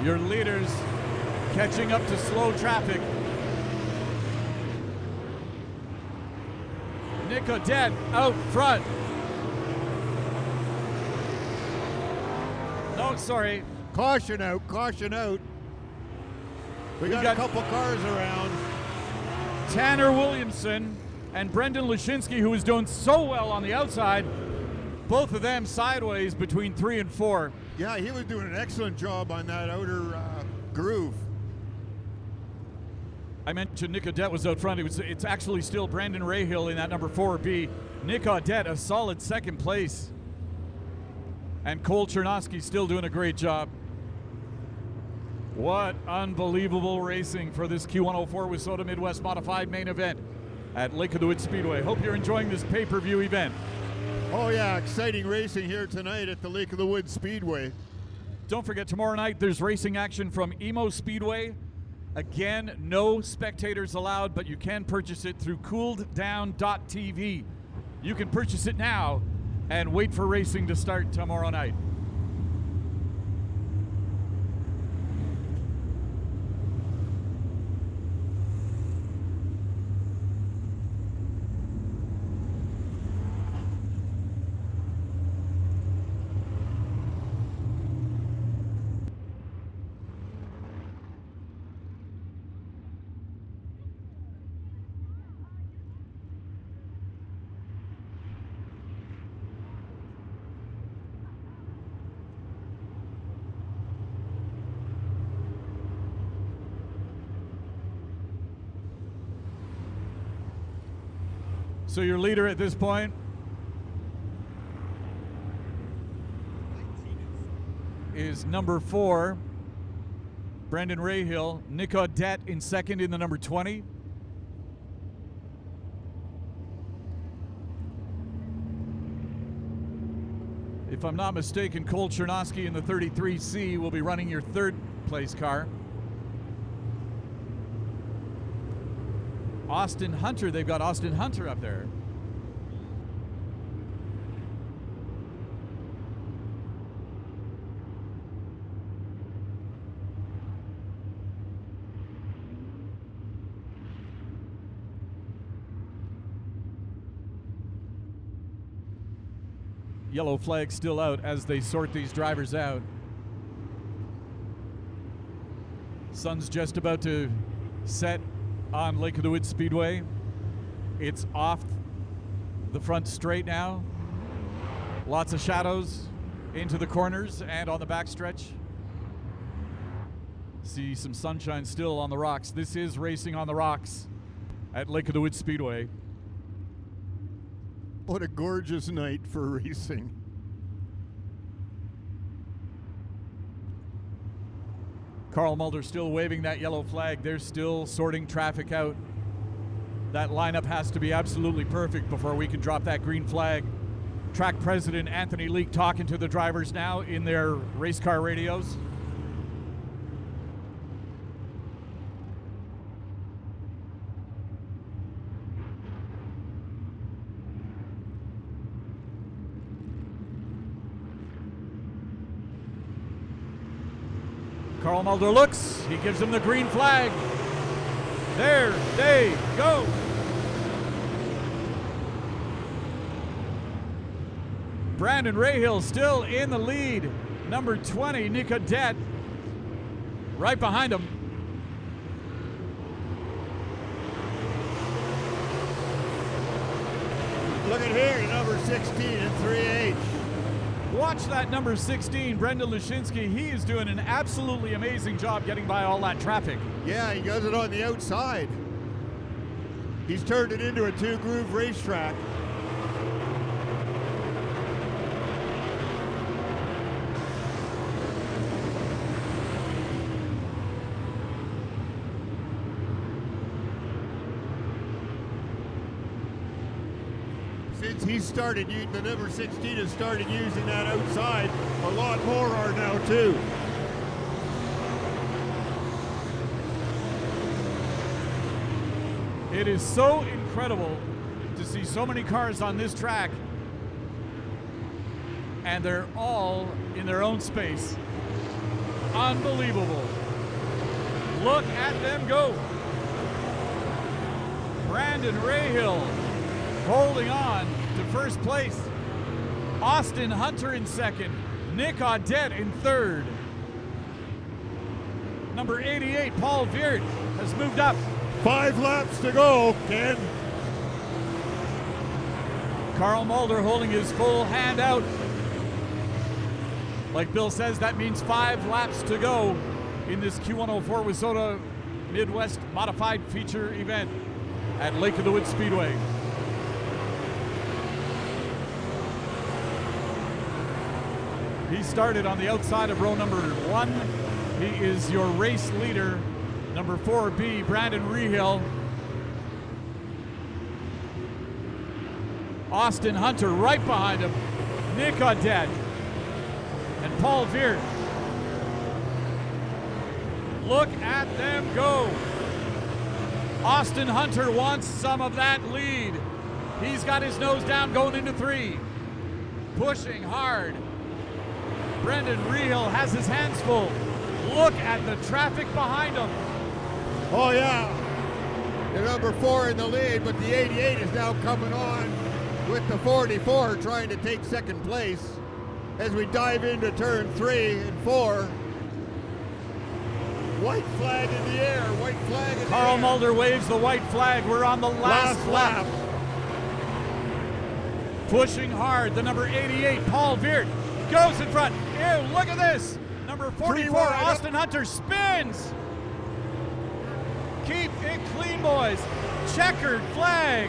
Your leaders catching up to slow traffic. Nick Odette out front. No, sorry. Caution out, caution out. We got a couple cars around. Tanner Williamson and Brendan Lashinsky, who was doing so well on the outside, both of them sideways between 3 and 4. Yeah, he was doing an excellent job on that outer groove. I mentioned Nick Odette was out front. It's actually still Brandon Rahill in that number 4B. Nick Odette, a solid second place. And Cole Chernosky still doing a great job. What unbelievable racing for this Q104 WISSOTA Midwest Modified main event at Lake of the Woods Speedway. Hope you're enjoying this pay-per-view event. Oh yeah, exciting racing here tonight at the Lake of the Woods Speedway. Don't forget, tomorrow night there's racing action from Emo Speedway. Again, no spectators allowed, but you can purchase it through cooleddown.tv. You can purchase it now and wait for racing to start tomorrow night. So your leader at this point is number 4, Brandon Rahill. Nick Odette in second in the number 20. If I'm not mistaken, Cole Chernosky in the 33C will be running your third place car. Austin Hunter, they've got Austin Hunter up there. Yellow flag still out as they sort these drivers out. Sun's just about to set on Lake of the Woods Speedway. It's off the front straight now. Lots of shadows into the corners and on the backstretch. See some sunshine still on the rocks. This is racing on the rocks at Lake of the Woods Speedway. What a gorgeous night for racing. Carl Mulder still waving that yellow flag. They're still sorting traffic out. That lineup has to be absolutely perfect before we can drop that green flag. Track president Anthony Leake talking to the drivers now in their race car radios. Carl Mulder looks, he gives them the green flag. There they go. Brandon Rahill still in the lead. Number 20, Nick Odette, right behind him. Look at here, number 16 in 3H. Watch that number 16, Brendan Lashinsky. He is doing an absolutely amazing job getting by all that traffic. Yeah, he does it on the outside. He's turned it into a 2-groove racetrack. Since he started, the number 16 has started using that outside. A lot more are now too. It is so incredible to see so many cars on this track, and they're all in their own space. Unbelievable. Look at them go. Brandon Rahill holding on to first place. Austin Hunter in second. Nick Audette in third. Number 88, Paul Veert, has moved up. 5 laps to go, Ken. Carl Mulder holding his full hand out. Like Bill says, that means 5 laps to go in this Q104 WISSOTA Midwest Modified Feature event at Lake of the Woods Speedway. He started on the outside of row number 1. He is your race leader, number 4B, Brandon Rehill. Austin Hunter right behind him. Nick Audette and Paul Veert. Look at them go. Austin Hunter wants some of that lead. He's got his nose down going into 3. Pushing hard. Brendan Rehill has his hands full. Look at the traffic behind him. Oh yeah, the number 4 in the lead, but the 88 is now coming on with the 44 trying to take second place as we dive into turn 3 and 4. White flag in the air, white flag in the air. Carl Mulder waves the white flag. We're on the last lap. Pushing hard, the number 88, Paul Veert, goes in front. Ew, look at this. Number 44, Austin Hunter spins. Keep it clean, boys. Checkered flag.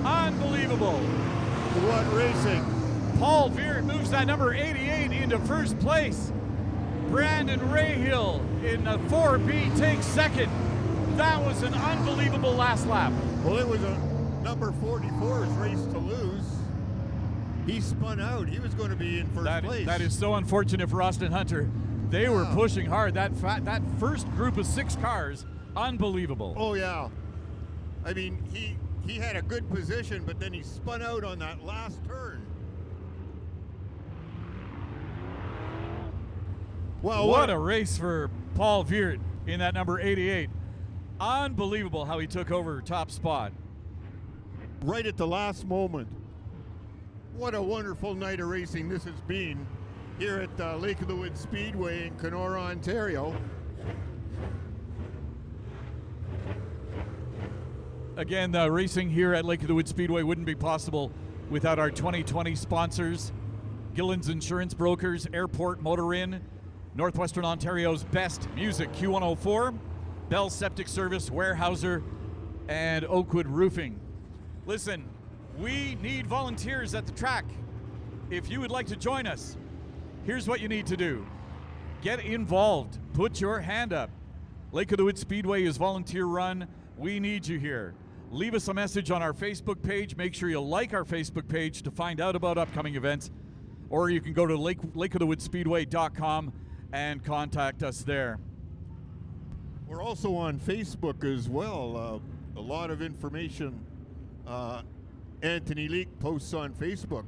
Unbelievable. What racing. Paul Veert moves that number 88 into first place. Brandon Rahill in the 4B takes second. That was an unbelievable last lap. Well, it was a number 44's race to lose. He spun out. He was going to be in first place. That is so unfortunate for Austin Hunter. They were pushing hard. That first group of 6 cars, unbelievable. Oh yeah. I mean, he had a good position, but then he spun out on that last turn. Well, what a race for Paul Veert in that number 88. Unbelievable how he took over top spot. Right at the last moment. What a wonderful night of racing this has been here at Lake of the Woods Speedway in Kenora, Ontario. Again, the racing here at Lake of the Woods Speedway wouldn't be possible without our 2020 sponsors, Gillen's Insurance Brokers, Airport Motor Inn, Northwestern Ontario's Best Music Q104, Bell Septic Service, Weyerhaeuser, and Oakwood Roofing. Listen, we need volunteers at the track. If you would like to join us, here's what you need to do. Get involved. Put your hand up. Lake of the Woods Speedway is volunteer run. We need you here. Leave us a message on our Facebook page. Make sure you like our Facebook page to find out about upcoming events. Or you can go to lakeofthewoodspeedway.com and contact us there. We're also on Facebook as well. A lot of information Anthony Leake posts on Facebook.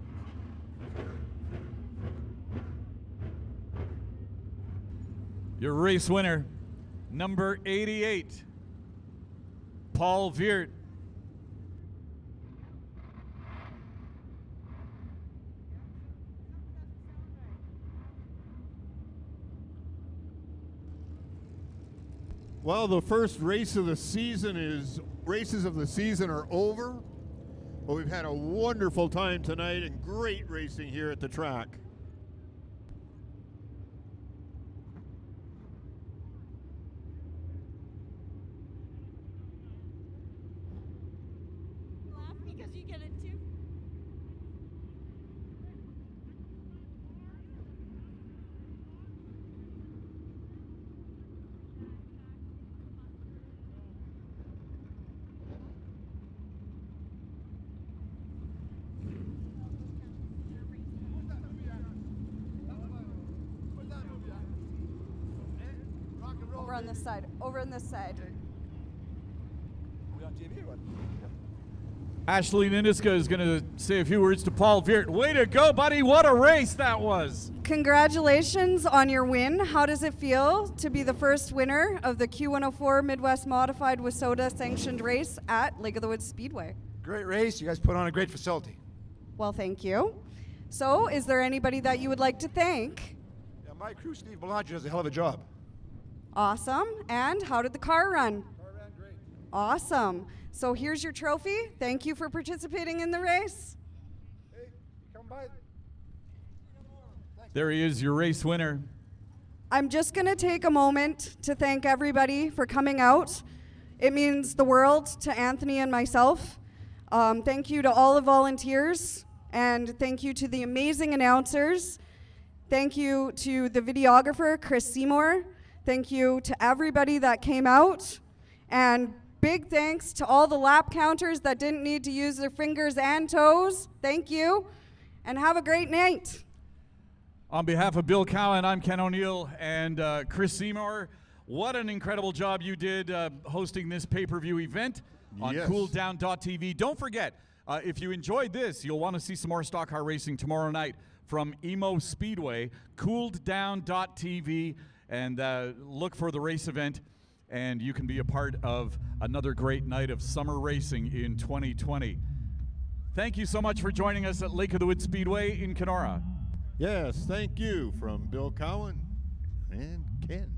Your race winner, number 88, Paul Veert. Well, the first races of the season are over. But we've had a wonderful time tonight and great racing here at the track. Laugh because you get it too. Over on this side. Over on this side. We on TV or what? Ashley Niniska is going to say a few words to Paul Veert. Way to go, buddy. What a race that was. Congratulations on your win. How does it feel to be the first winner of the Q104 Midwest Modified WISSOTA sanctioned race at Lake of the Woods Speedway? Great race. You guys put on a great facility. Well, thank you. So, is there anybody that you would like to thank? Yeah, my crew, Steve Bellagio, does a hell of a job. Awesome. And how did the car run? Car ran great. Awesome. So here's your trophy. Thank you for participating in the race. Hey, come by. There he is, your race winner. I'm just going to take a moment to thank everybody for coming out. It means the world to Anthony and myself. Thank you to all the volunteers, and thank you to the amazing announcers. Thank you to the videographer, Chris Seymour. Thank you to everybody that came out, and big thanks to all the lap counters that didn't need to use their fingers and toes. Thank you, and have a great night. On behalf of Bill Cowan, I'm Ken O'Neill and Chris Seymour. What an incredible job you did hosting this pay-per-view event on Yes. cooldown.tv. Don't forget, if you enjoyed this, you'll want to see some more stock car racing tomorrow night from Emo Speedway, cooldown.tv, and look for the race event, and you can be a part of another great night of summer racing in 2020. Thank you so much for joining us at Lake of the Woods Speedway in Kenora. Yes, thank you from Bill Cowan and Ken.